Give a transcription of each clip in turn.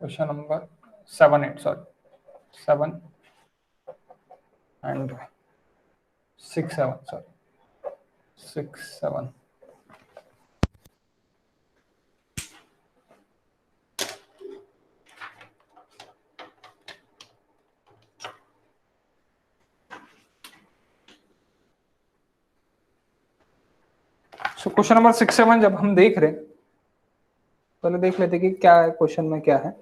Question number 7 8 sorry 7 and 6 7 sorry 6 7 so question number 6 7 जब हम देख रहे पहले देख लेते कि क्या है क्वेश्चन में क्या है।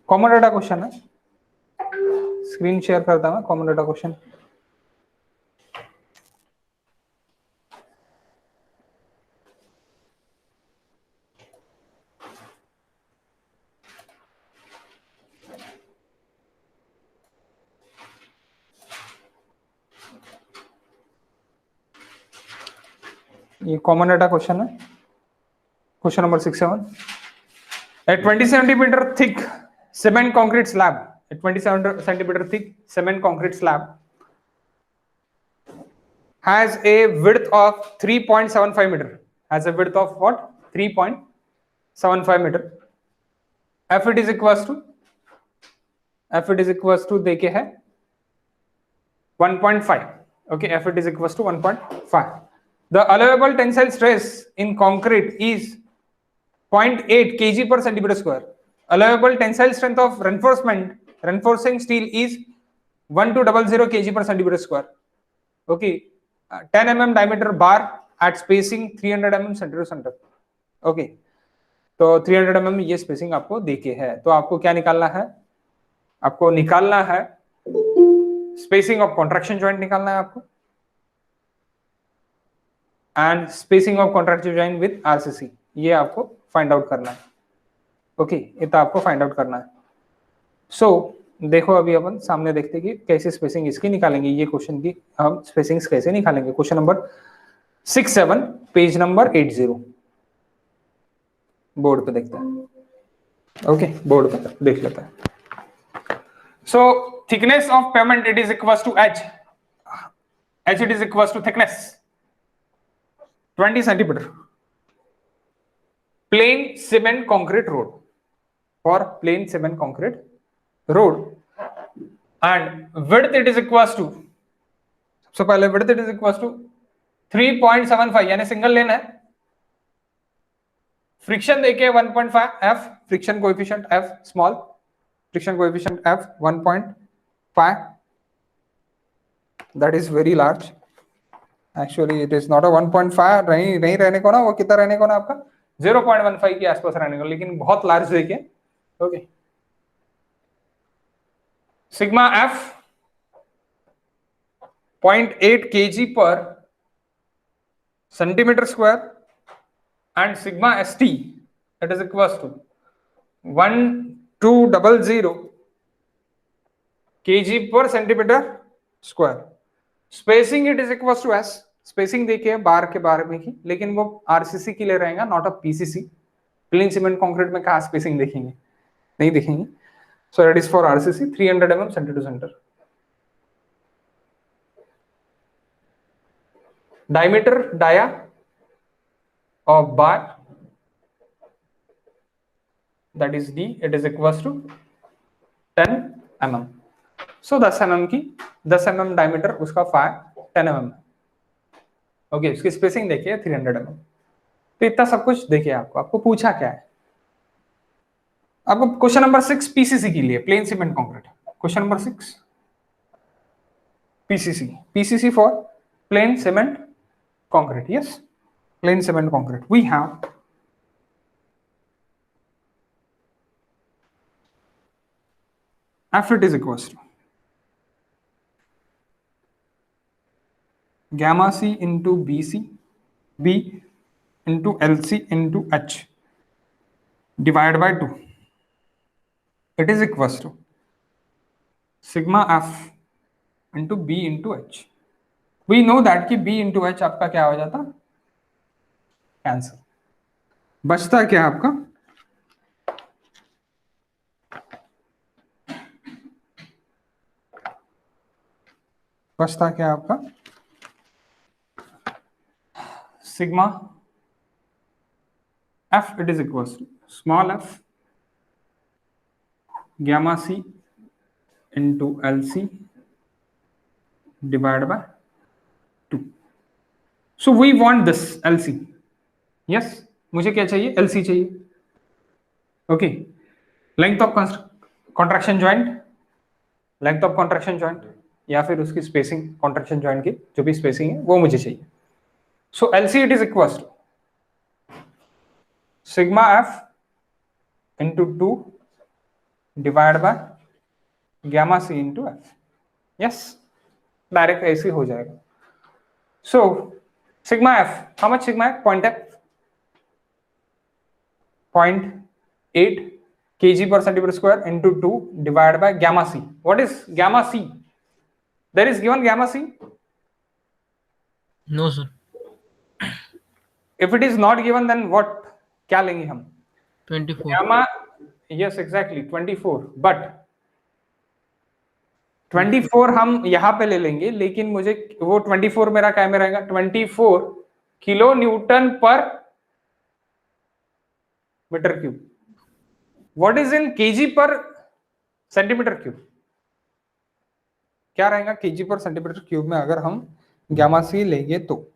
कॉमन डाटा क्वेश्चन है, स्क्रीन शेयर करता हूं कॉमन डाटा क्वेश्चन। ये कॉमन डाटा क्वेश्चन है, question number 6 7। A 20 centimeter thick cement concrete slab, a 20 centimeter thick cement concrete slab has a width of 3.75 meter, has a width of what? 3.75 meter. F it is equals to देखे है 1.5. okay, F it is equals to 1.5. The allowable tensile stress in concrete is 0.8 kg per centimeter square. Allowable tensile strength of reinforcing steel is 1200 kg per centimeter square. Okay, 10 mm diameter bar at spacing 300 mm center to center. Okay, तो 300 mm ये spacing आपको देके है, तो आपको क्या निकालना है? आपको निकालना है स्पेसिंग ऑफ कॉन्ट्रैक्शन जॉइंट निकालना है आपको, and spacing of कॉन्ट्रैक्टिव joint with RCC, ये आपको फाइंड आउट करना है। ओके, ये तो आपको फाइंड आउट करना है। सो देखो अभी अपन सामने देखते हैं कि कैसे स्पेसिंग इसकी निकालेंगे, ये क्वेश्चन की हम स्पेसिंग्स कैसे निकालेंगे। Question number 6 7 page number 80 board पे देखते हैं। ओके, बोर्ड पे देख लेते हैं। So thickness of pavement it is equals to h it is equals to thickness 20 centimeter plain cement concrete road, for plain cement concrete road, and width it is equals to, सबसे पहले width it is equals to 3.75 यानी single lane है। Friction देखिए 1.5 f, friction coefficient f small, friction coefficient f 1.5, that is very large. Actually it is not a 1.5, नहीं रहने को ना, वो कितना रहने को ना आपका 0.15 के आसपास रहने को, लेकिन बहुत लार्ज देखिए। Okay, sigma F 0.8 kg per centimetre square, and sigma S T it is equals to 1200 kg per centimetre square. Spacing it is equals to S, spacing देखिए बार के बारे में ही, लेकिन वो आरसीसी के लिए रहेगा, not a PCC. Plain cement concrete में कहाँ स्पेसिंग देखेंगे, नहीं देखेंगे। So it is for RCC 300 mm centre to centre. Diameter dia of bar that is D, it is equals to 10 mm। So 10 mm की 10 mm diameter उसका 10 mm। Okay, इसकी spacing देखिए 300 mm। तो इतना सब कुछ देखिए, आपको पूछा क्या है, आपको क्वेश्चन नंबर 6 पीसीसी के लिए, plain cement concrete. Question number 6 PCC for plain cement concrete. Yes, plain cement concrete we have F it is equals to gamma c into BC B into LC into H divided by 2, it is equals to sigma F into B into H। we know that कि B into H आपका क्या हो जाता, cancel. बचता क्या आपका? बचता क्या आपका? Sigma F it is equal to small F gamma c into LC divided by 2. So we want this LC. Yes, मुझे क्या चाहिए? LC चाहिए. Okay. Length of contraction joint, length of contraction joint या फिर उसकी spacing contraction joint की जो भी spacing है वो मुझे चाहिए. So LC it is equals to sigma F into 2 divided by gamma C into F. Yes, direct ऐसे हो जाएगा. So sigma F, how much sigma F? Point F 0.8 kg per centimeter square into 2 divided by gamma C. What is gamma C? There is given gamma C. No, sir. If it is not given, then what? क्या लेंगे हम? 24. Gamma, yes, exactly 24. But 24 हम यहाँ पे ले लेंगे, लेकिन मुझे वो 24 मेरा क्या में रहेगा? 24 kilo newton per metre cube. What is in kg per centimetre cube? क्या रहेगा kg पर सेंटीमीटर क्यूब में अगर हम गामा सी लेंगे तो?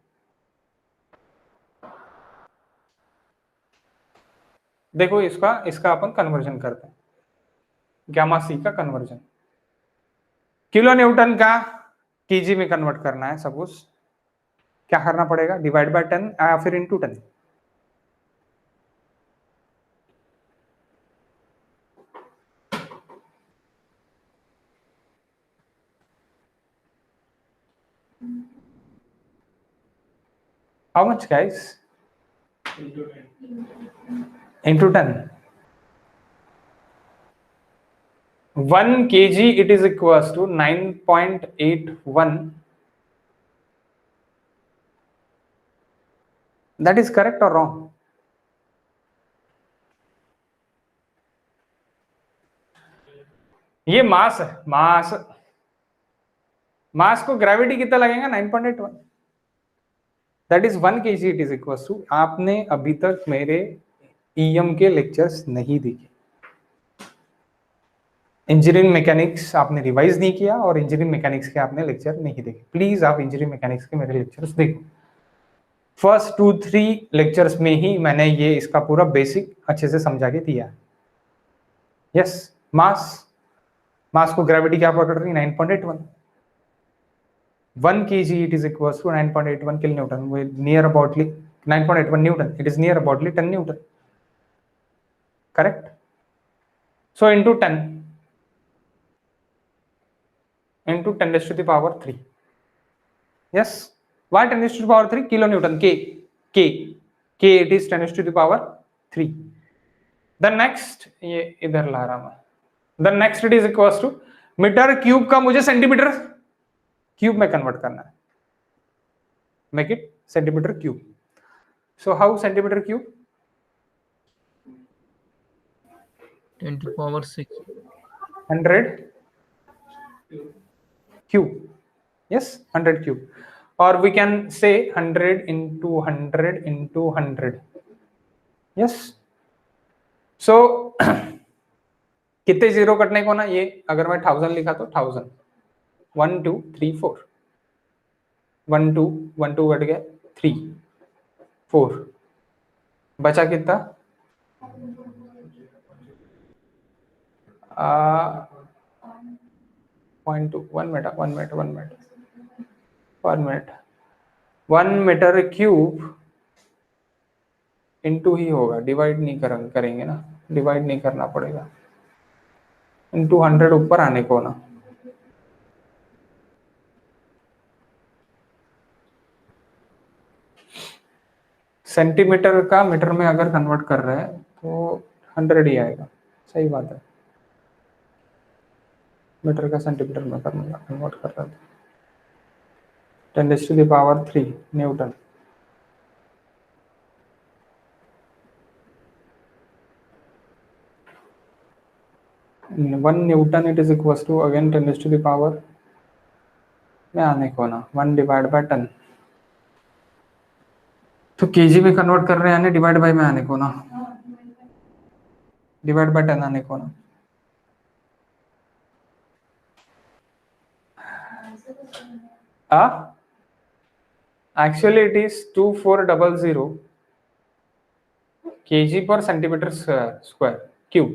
देखो इसका अपन कन्वर्जन करते हैं. गामा सी का कन्वर्जन किलो न्यूटन का केजी में कन्वर्ट करना है. सपोज क्या करना पड़ेगा? डिवाइड बाय 10 या फिर into 10. How much guys? Into 10. 1 kg it is equals to 9.81. That is correct or wrong? ये मास है. मास को ग्रेविटी कितना लगेगा? 9.81. That is 1 kg it is equals to. आपने अभी तक मेरे ईएम के लेक्चर्स नहीं देखे. इंजीनियरिंग मैकेनिक्स आपने रिवाइज नहीं किया और इंजीनियरिंग मैकेनिक्स के आपने लेक्चर नहीं देखे. प्लीज आप इंजीनियरिंग मैकेनिक्स के मेरे लेक्चर्स देखो. फर्स्ट 2-3 लेक्चर्स में ही मैंने ये इसका पूरा बेसिक अच्छे से समझा के दिया. यस, मास को ग्रेविटी क्या पकड़ रही? 9.81. 1 kg it is equals to 9.81 kilonewton. Near aboutly 9.81 newton. It is near aboutly 10 newton. Correct? So into 10 into 10 raised to the power 3. Yes. Why 10 raised to the power 3? Kilonewton. K it is 10 raised to the power 3. The next ये इधर ला रहा मैं. The next it is equals to metre cube का मुझे centimetre cube में convert करना है. Make it centimeter cube. So how centimeter cube? 10 to power 6. 100 cube. Yes, 100 cube. Or we can say 100 into 100 into 100. Yes. So कितने zero कटने को ना? ये अगर मैं 1000 लिखा तो 1000. 1 2 3 4. 1 2 1 2 कट गया. 3 4 बचा कितना? 0.2. 1 मिनट. 1 मीटर क्यूब इंटू ही होगा. डिवाइड नहीं करेंगे ना. डिवाइड नहीं करना पड़ेगा. इंटू 100 ऊपर आने को ना. सेंटीमीटर का मीटर में अगर कन्वर्ट कर रहे हैं तो 100 ही आएगा. सही बात है. मीटर का सेंटीमीटर में कन्वर्ट कर रहा था. 10 raised to the power 3 newton. 1 newton it is equals to again 10 to the power में आने को ना 1 डिवाइड बाय 10, तो केजी में कन्वर्ट कर रहे हैं डिवाइड बाय में आने को ना, डिवाइड बाय 10 आने को ना। Actually it is 2400 kg per centimetre square cube,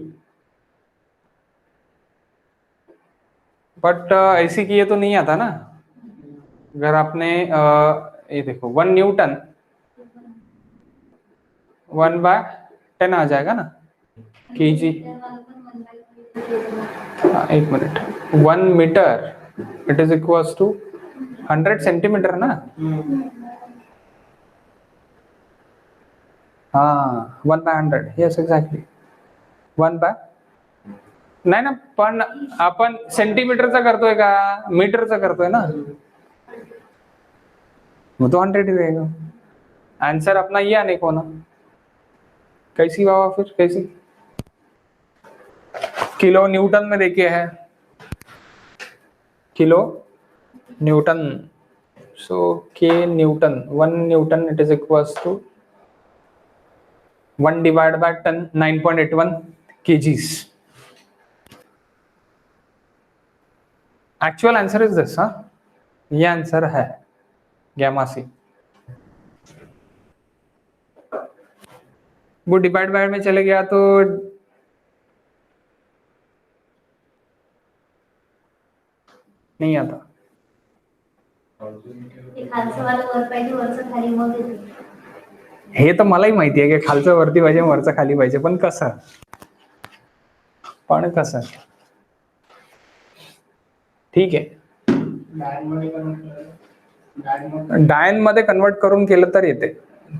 but ऐसे किए तो नहीं आता ना। अगर आपने ये देखो 1 न्यूटन 1/10 आ जाएगा ना केजी। एक minute, 1 metre it is equals to 100 centimetre ना। हाँ 1/100, यस एक्झॅक्टली 1/, नाही ना, पण आपण सेंटीमीटरचा करतोय का मीटरचा करतोय ना, वो तो 100 ही रहेगा। आंसर अपना ये आने को ना। कैसी बाबा फिर कैसी, किलो न्यूटन में देखिए है, kilo newton, so K newton 1 newton it is equals to 1 divide by 10 9.81 kgs। Actual answer is this, हाँ ये आंसर है गैमा सी। वो डिवाइड बाय में चले गया तो नहीं आता। हे तर मलाही माहिती आहे की खालचं वरती पाहिजे वरचं खाली पाहिजे, पण कसं, पण कसं ठीक आहे। डायन मध्ये कन्वर्ट करून केलं तर येते,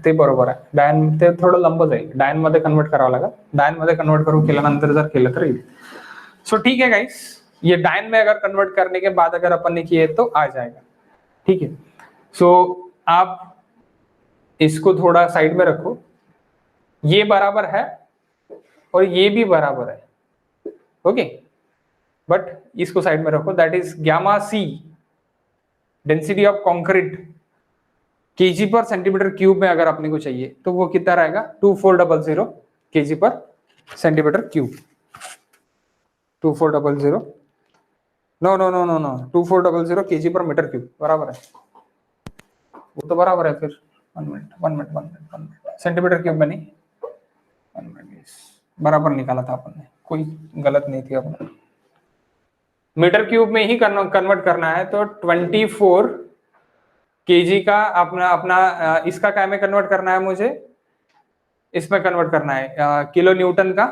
ते बरोबर आहे। डायन ते थोडं लंब जाईल, डायन मध्ये कन्वर्ट करावं लागेल, डायन मध्ये कन्वर्ट करून केल्यानंतर जर केलं तर येईल। सो ठीक है गाइस, ये डायन में अगर कन्वर्ट करने के बाद अगर अपन ने किए तो आ जाएगा, ठीक है। सो आप इसको थोड़ा साइड में रखो, ये बराबर है और ये भी बराबर है, ओके, बट इसको साइड में रखो। That is gamma C, density of concrete KG per centimetre cube में अगर अपने को चाहिए तो वो कितना रहेगा 2400 KG per centimetre cube. 2400 no no no no no 2400 KG per metre cube बराबर है, वो तो बराबर है फिर। 1 मिनट सेंटीमीटर क्यूब में नहीं, 1 मिनट बराबर निकाला था अपन ने, कोई गलत नहीं थी अपने। मीटर क्यूब में ही कन्वर्ट करना है तो 24 केजी का अपना इसका क्या में कन्वर्ट करना है मुझे, इसमें कन्वर्ट करना है किलो न्यूटन का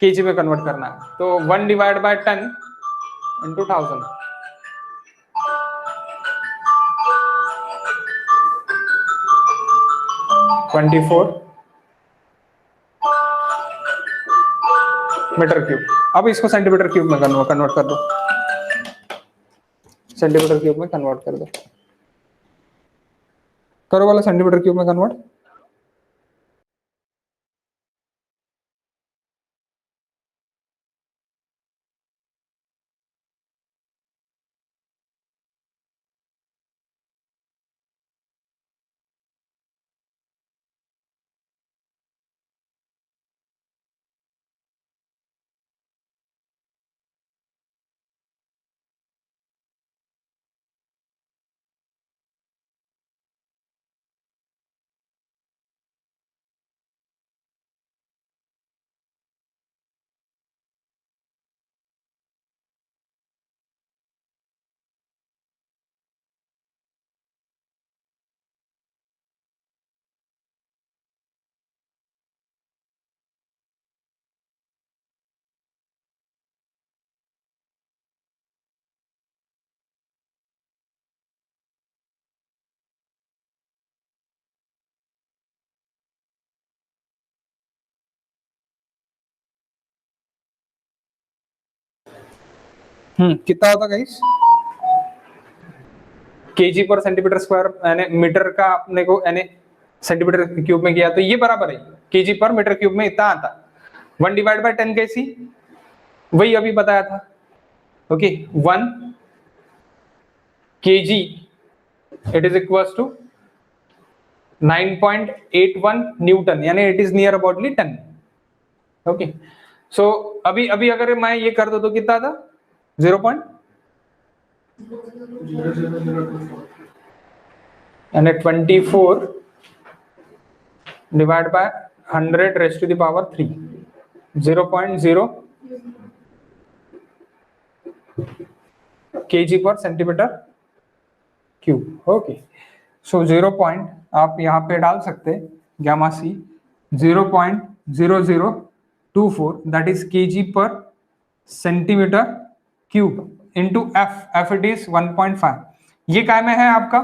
केजी में कन्वर्ट करना है। तो 1 divide by 10 into 1000, metre cube. अब इसको सेंटीमीटर क्यूब में कन्वर्ट कर दो, सेंटीमीटर क्यूब में कन्वर्ट कर दो, करो वाला सेंटीमीटर क्यूब में कन्वर्ट। कितना होता guys, KG per centimetre square यानी मीटर का अपने को यानी सेंटीमीटर क्यूब में किया तो ये बराबर है केजी पर मीटर क्यूब में इतना आता। 1 डिवाइड बाय 10 कैसी, वही अभी बताया था। Okay, 1 kg it is equals to 9.81 newton, यानी it is near aboutly 10। Okay, so अभी अभी अगर मैं ये कर दो तो कितना था? 0. यानी 24 divide by 100 raise to the power 3, 0.0 kg per centimetre cube. Okay, so 0 point आप यहाँ पे डाल सकते हैं, gamma C 0.0024 that is kg per centimetre cube into F, F it is 1.5। ये काय में है आपका?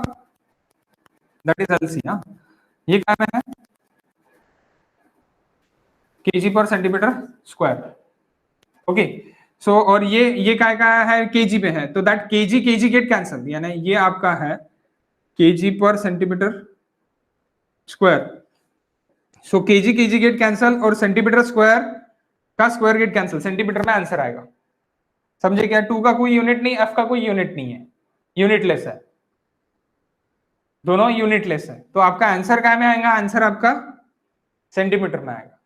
That is LC. हाँ, ये काय में है? kg per centimetre square. Okay, सो और ये काय का है? kg पे है, तो दैट kg गेट कैंसल, यानी ये आपका है kg पर सेंटीमीटर स्क्वायर। सो kg गेट कैंसल और सेंटीमीटर स्क्वायर का स्क्वायर गेट कैंसल, सेंटीमीटर में आंसर आएगा। समझे क्या? 2 का कोई यूनिट नहीं, f का कोई यूनिट नहीं है, यूनिटलेस है, दोनों यूनिटलेस है। तो आपका आंसर क्या में आएगा? आंसर आपका सेंटीमीटर में आएगा।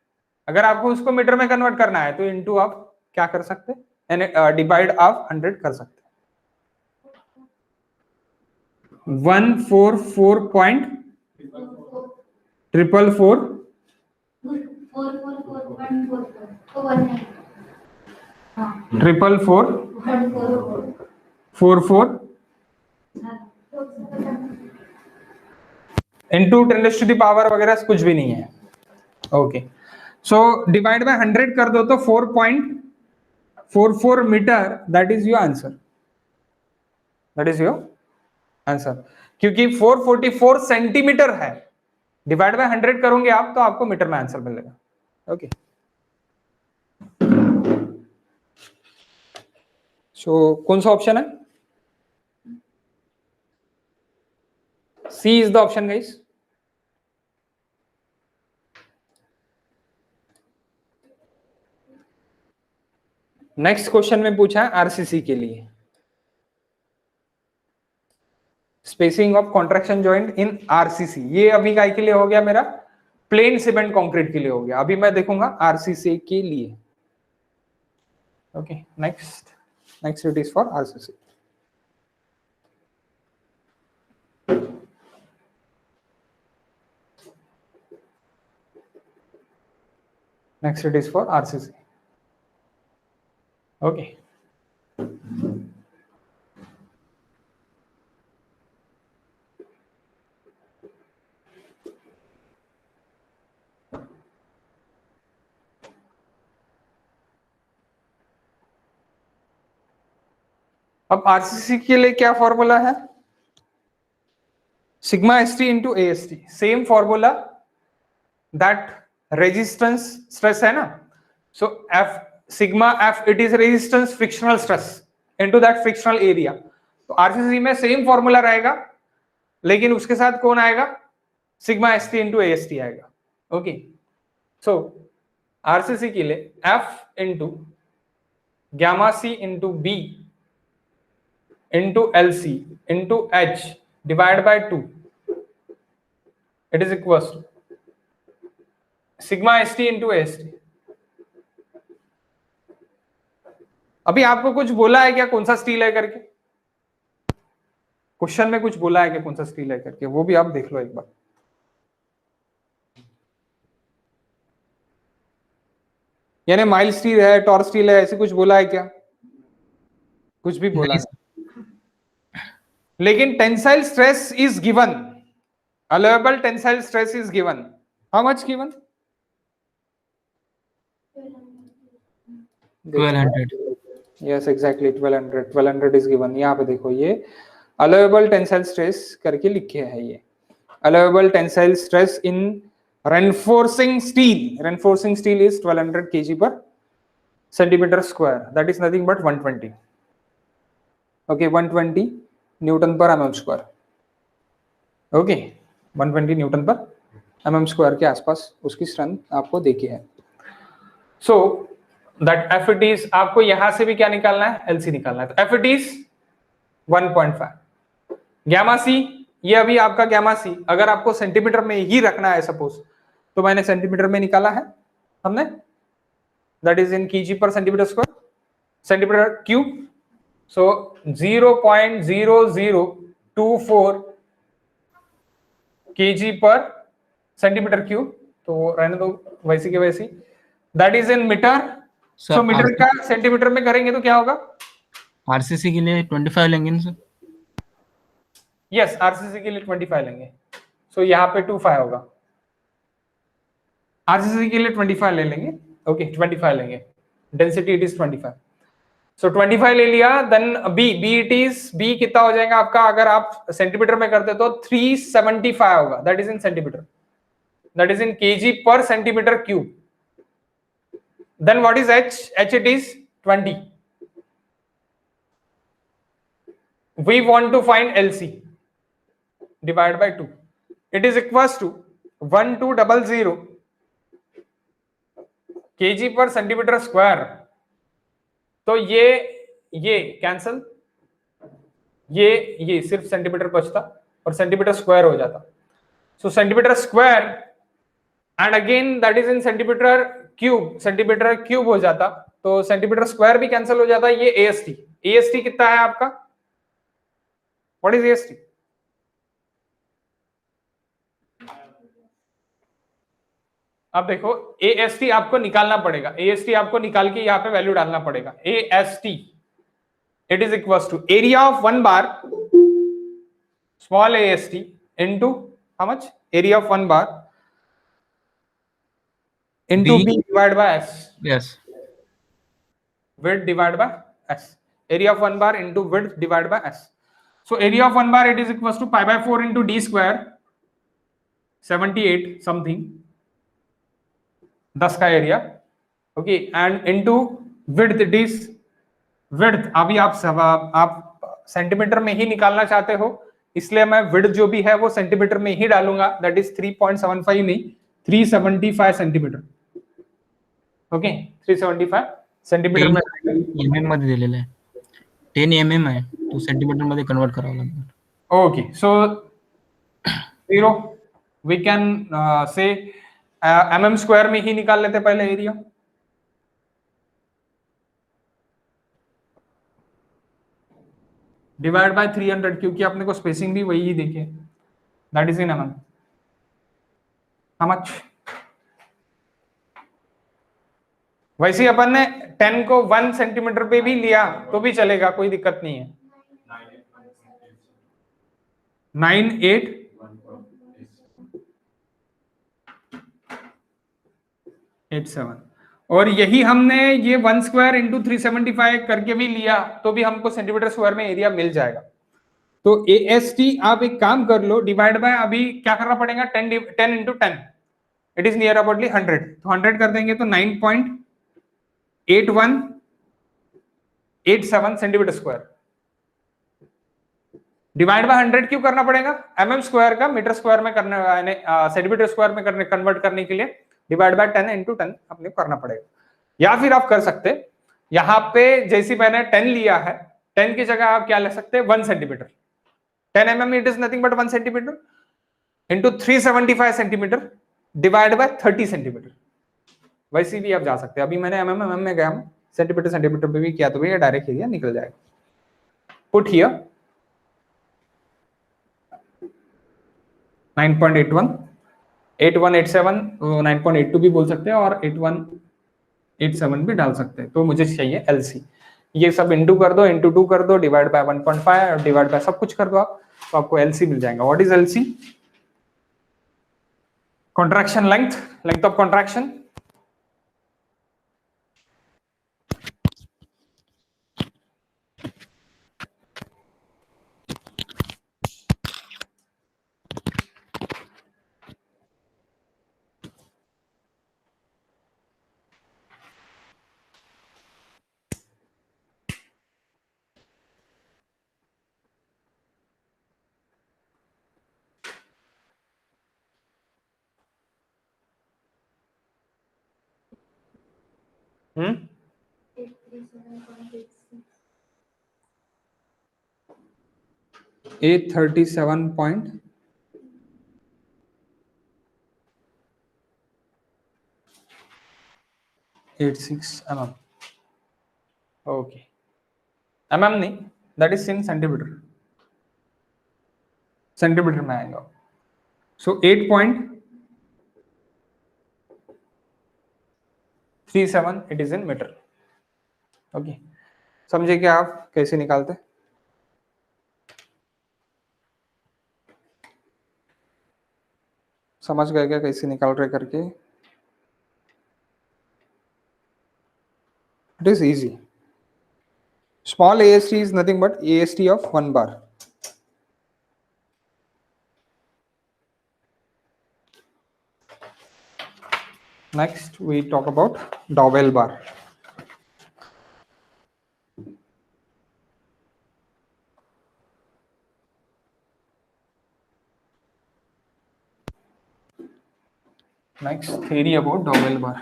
अगर आपको उसको मीटर में कन्वर्ट करना है तो इनटू आप क्या कर सकते हैं? डिवाइड आप 100 कर सकते हैं। 144.444 इंटू 10 टू द पावर वगैरह कुछ भी नहीं है। ओके, सो डिवाइड बाय 100 कर दो तो 4.44 metre, that is your answer, that is your answer. क्योंकि 444 सेंटीमीटर है, डिवाइड बाय 100 करोगे आप तो आपको मीटर में आंसर मिलेगा। ओके, सो कौन सा ऑप्शन है? C is the option guys. Next question में पूछा है आरसीसी के लिए, spacing of contraction joint in RCC. ये अभी काय के लिए हो गया मेरा? प्लेन सीमेंट कंक्रीट के लिए हो गया। अभी मैं देखूंगा आरसीसी के लिए। Okay, next it is for RCC. Next it is for RCC. Okay. अब आरसीसी के लिए क्या फॉर्मूला है? Sigma S T into a s t, same formula that resistance stress है ना। So f sigma F it is resistance frictional stress into that frictional area. तो RCC में same formula रहेगा, लेकिन उसके साथ कौन आएगा? Sigma S T into a s t आएगा। ओके, सो आरसीसी के लिए F into gamma C into B into L C into H divide by 2 it is equal to sigma S T into S T. अभी आपको कुछ बोला है क्या कौन सा स्टील है करके? क्वेश्चन में कुछ बोला है क्या कौन सा स्टील है करके? वो भी आप देख लो एक बार। यानी माइल स्टील है, टॉर स्टील है, ऐसे कुछ बोला है क्या? कुछ भी बोला नहीं। लेकिन tensile stress is given, allowable tensile stress is given. How much given? 1200। Yes exactly 1200 is given. यहाँ पे देखो ये अलाउएबल टेंसाइल स्ट्रेस करके लिखे है। ये allowable tensile stress in reinforcing steel is 1200 kg per centimetre square, that is nothing but 120। Okay, 120 Newton पर mm square. Okay, 120 Newton पर mm स्क्वायर के आसपास उसकी स्ट्रेंथ आपको देखी है। So that F it is, आपको यहां से भी क्या निकालना है, एलसी निकालना है, तो एफ इट इज 1.5। गैमा सी, ये अभी आपका गैमा सी अगर आपको सेंटीमीटर में ही रखना है सपोज, तो मैंने सेंटीमीटर में निकाला है हमने, that is in KG per centimetre square, centimetre cube, so 0.0024 KG per centimetre cube, तो रहने दो वैसी के वैसी, that is in metre. So sir metre का सेंटीमीटर में करेंगे तो क्या होगा, आरसीसी के लिए 25 लेंगे ना सर? यस आरसीसी के लिए 25 लेंगे, सो यहाँ पे 25 होगा, आरसीसी के लिए 25 ले लेंगे, ओके 25 लेंगे, डेंसिटी इट इज 25, सो 25 ले लिया, then B, B it is, B कितना हो जाएगा आपका, अगर आप सेंटीमीटर में करते तो 375 होगा, that is in centimeter, that is in KG per centimetre cube. Then what is h, h it is 20, we want to find LC, divide by 2, it is equals to 1200 kg per centimetre square, तो ये cancel, ये सिर्फ centimetre बचता और centimetre square हो जाता, so centimeter square and again that is in centimeter cube, centimeter cube हो जाता, तो सेंटीमीटर स्क्वायर भी कैंसिल हो जाता, ये एएसटी, एएसटी कितना है आपका, व्हाट इज एएसटी, अब देखो एएसटी आपको निकालना पड़ेगा, एएसटी आपको निकाल के यहाँ पे वैल्यू डालना पड़ेगा, AST it is equal to area of one bar small AST into how much, area of one bar into B divide by S, yes, width divided by s, area of one bar into width divided by s, so area of one bar it is equals to pi by 4 into d square, 78 something 10 का area, okay, and into width it is, width अभी आप centimetre में ही निकालना चाहते हो, इसलिए मैं width जो भी है वो सेंटीमीटर में ही डालूंगा, दैट इज 3.75 नहीं 375 सेंटीमीटर, ओके 375 सेंटीमीटर में एमएम मध्ये दिलेलं आहे, 10 mm आहे, तो सेंटीमीटर मध्ये कन्वर्ट करावा लागेल. Okay, so 0 we can say mm square में ही निकाल लेते पहले एरिया, डिवाइड बाय 300, क्योंकि आपने को स्पेसिंग भी वही ही देखी, that is in mm, how much, वैसे अपन ने 10 को 1 सेंटीमीटर पे भी लिया तो भी चलेगा, कोई दिक्कत नहीं है, 9887, और यही हमने ये 1 स्क्वायर इंटू 375 करके भी लिया तो भी हमको सेंटीमीटर स्क्वायर में एरिया मिल जाएगा, तो AST आप एक काम कर लो, डिवाइड बाय अभी क्या करना पड़ेगा, 10 इंटू 10 इट इज नियर अबाउटली 100, तो 100 कर देंगे तो 9.8187 सेंटीमीटर स्क्वायर, डिवाइड बाय 100 क्यों करना पड़ेगा, mm स्क्वायर का मीटर स्क्वायर में करने, सेंटीमीटर स्क्वायर में करने कन्वर्ट करने के लिए डिवाइड बाय 10 इंटू 10 अपने करना पड़ेगा, या फिर आप कर सकते यहां पे जैसी मैंने 10 लिया है, 10 की जगह आप क्या ले सकते हैं 1 centimetre, 10 mm it is nothing but 1 centimetre into 375 centimetre divide by 30 centimetre, वैसे भी आप जा सकते हैं, अभी मैंने mm में गया हूं, सेंटीमीटर सेंटीमीटर पे भी किया तो भी डायरेक्ट एरिया निकल जाएगा, पुट हियर 9.81 8187, 9.82 भी बोल सकते हैं और 8187 भी डाल सकते हैं, तो मुझे चाहिए LC, ये सब इंटू कर दो, इंटू 2 कर दो, डिवाइड बाय 1.5 और डिवाइड बाय सब कुछ कर दो आप, तो आपको LC मिल जाएगा, what is LC, contraction length, length of contraction, 837.86 mm. Okay, mm नहीं, that is in centimetre, centimetre में आएगा. So 8.37 it is in metre. Okay, समझे क्या आप कैसे निकालते? समझ गए क्या कैसे निकाल रहे करके? It is easy. Small AST is nothing but AST of 1 bar. Next, we talk about dowel bar. Next, theory about dowel bar.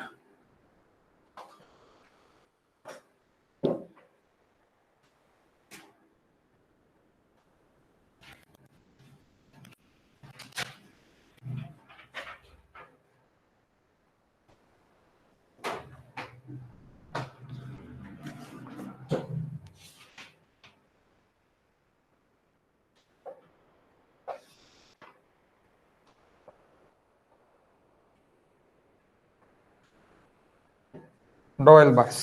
Dowel bars.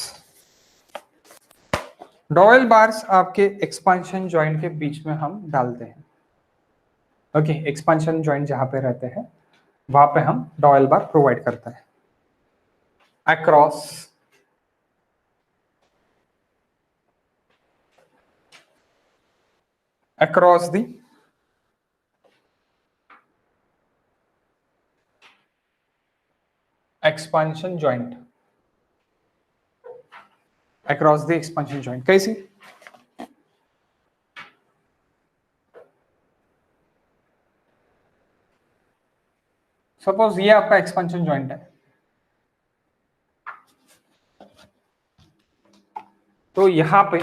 Dowel bars आपके एक्सपांशन जॉइंट के बीच में हम डालते हैं. ओके, एक्सपांशन जॉइंट जहां पे रहते हैं वहां पे हम डॉयल बार प्रोवाइड करते हैं across the expansion joint. Across the expansion joint कैसी? सपोज ये आपका एक्सपांशन जॉइंट है, तो यहां पे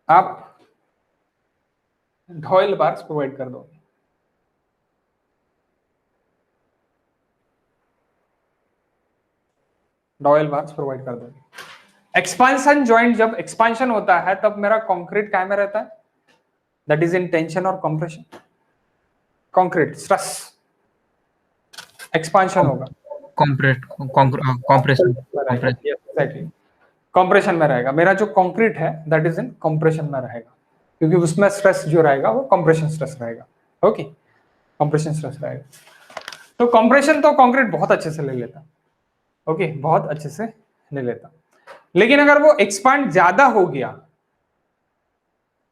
आप डॉयल बार्स प्रोवाइड कर दोगे. डॉयल बार्स प्रोवाइड कर दोगे. एक्सपांशन जॉइंट जब एक्सपांशन होता है तब मेरा कंक्रीट क्या में रहता है? दैट इज इन टेंशन और कंप्रेशन. कंक्रीट स्ट्रेस, एक्सपांशन होगा, कंप्रेशन कंप्रेशन में रहेगा. मेरा जो कंक्रीट है दैट इज इन कंप्रेशन में रहेगा, क्योंकि उसमें स्ट्रेस जो रहेगा वो कंप्रेशन स्ट्रेस रहेगा. ओके, कंप्रेशन स्ट्रेस रहेगा. तो कंप्रेशन तो कंक्रीट बहुत अच्छे से ले लेता. ओके, बहुत अच्छे से ले लेता. लेकिन अगर वो एक्सपांड ज्यादा हो गया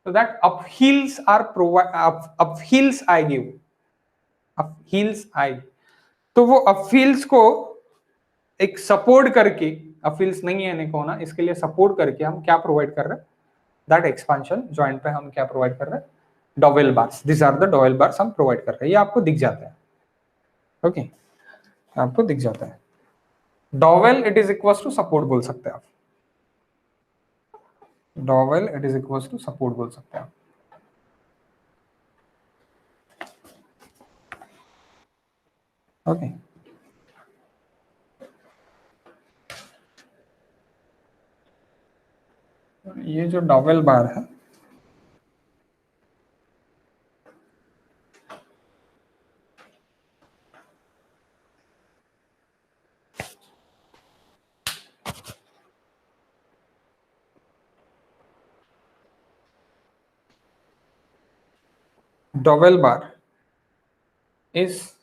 तो दैट अपहील्स आर अपहील्स आएगी. वो अपहील्स आएगी तो वो अपहील्स को एक सपोर्ट करके, अपहील्स नहीं है नहीं होना, इसके लिए सपोर्ट करके हम क्या प्रोवाइड कर रहे हैं? दैट एक्सपांशन जॉइंट पे हम क्या प्रोवाइड कर रहे हैं? Dowel bars. This are the dowel bars हम प्रोवाइड कर रहे हैं. ये आपको दिख जाता है. ओके, आपको दिख जाता है. Dowel it is equal to support बोल सकते हैं आप. Dowel it is equal to support बोल सकते हैं आप. ओके, ये जो डॉवेल बार है dowel bar is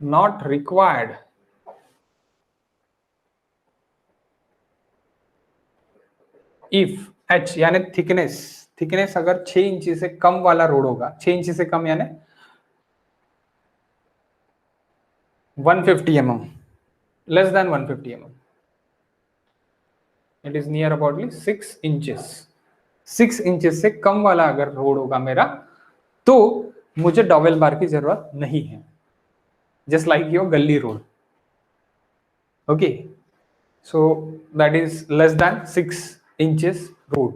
not required if h यानी थिकनेस अगर 6 इंची से कम वाला रोड होगा, 6 इंची से कम यानी 150 mm, less than 150 mm, it is near about 6 inches. 6 inches से कम वाला अगर रोड होगा मेरा तो मुझे डॉवेल बार की जरूरत नहीं है. जस्ट लाइक योर गली road. Okay, so that is less than 6 inches road.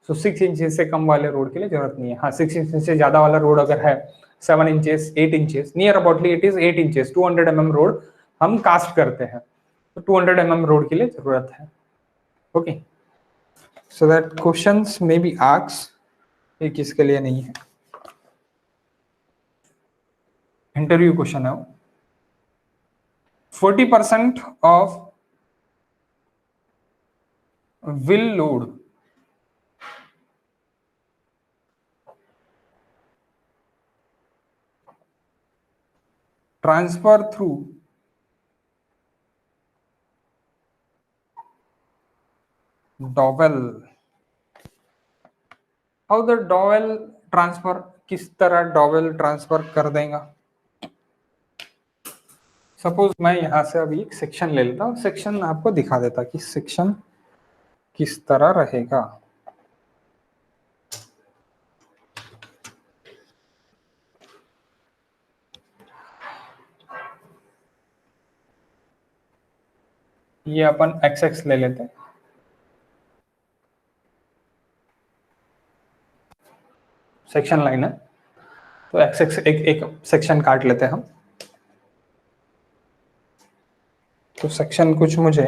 so 6 inches से कम वाले रोड के लिए जरूरत नहीं है. हाँ, 6 इंच से ज्यादा वाला रोड अगर है 7 inches 8 inches near aboutly it is 8 inches 200 mm road हम कास्ट करते हैं, तो 200 mm रोड के लिए जरूरत है. Okay, so that questions may be asked, ये किसके लिए नहीं है, इंटरव्यू क्वेश्चन है वो. 40% of will load transfer through dowel. how the dowel transfer, किस तरह डॉवेल ट्रांसफर कर देगा. सपोज मैं यहां से अभी एक सेक्शन ले लेता हूं, सेक्शन आपको दिखा देता कि सेक्शन किस तरह रहेगा. ये अपन एक्स एक्स ले लेते हैं, सेक्शन लाइन है, तो एक्स एक्स एक सेक्शन काट लेते हैं हम. तो सेक्शन कुछ मुझे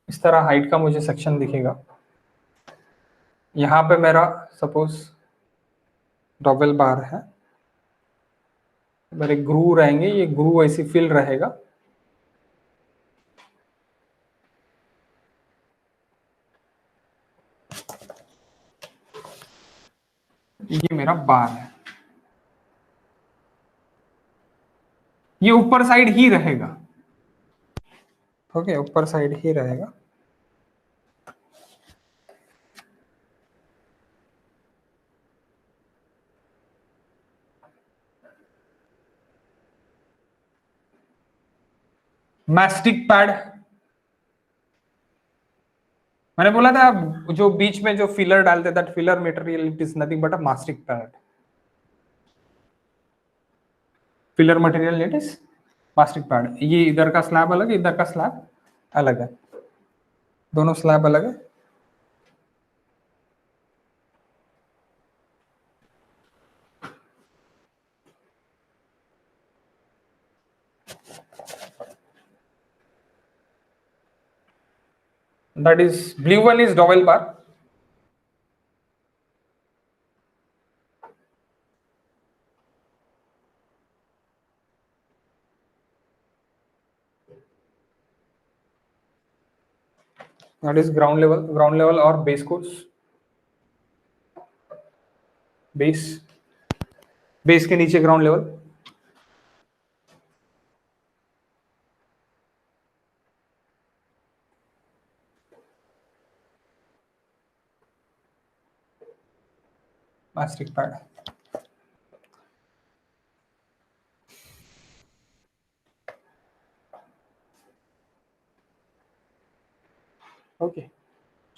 इस तरह हाइट का मुझे सेक्शन दिखेगा. यहाँ पे मेरा सपोज डबल बार है, मेरे ग्रू रहेंगे, ये ग्रू ऐसी फिल रहेगा. ये मेरा बार है, ये ऊपर साइड ही रहेगा. ओके, ऊपर साइड ही रहेगा. मैस्टिक पैड, मैंने बोला था जो बीच में जो फिलर डालते, that filler material it is nothing but a mastic pad. Filler material it is mastic pad. ये इधर का स्लैब अलग है, इधर का स्लैब अलग है, दोनों स्लैब अलग है. that is blue one is dowel bar, that is ground level or base course. Base के नीचे ground level. Mastic pad. Okay,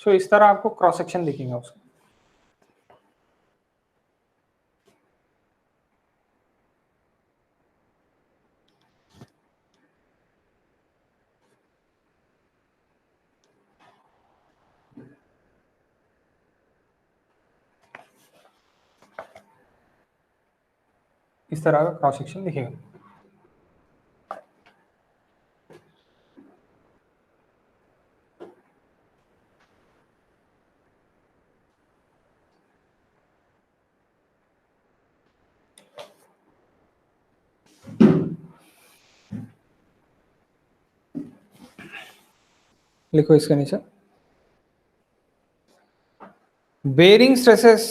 so इस तरह आपको क्रॉस सेक्शन दिखेगा उसका. इस तरह का क्रॉस सेक्शन दिखेगा. लिखो इसके नीचे, bearing stresses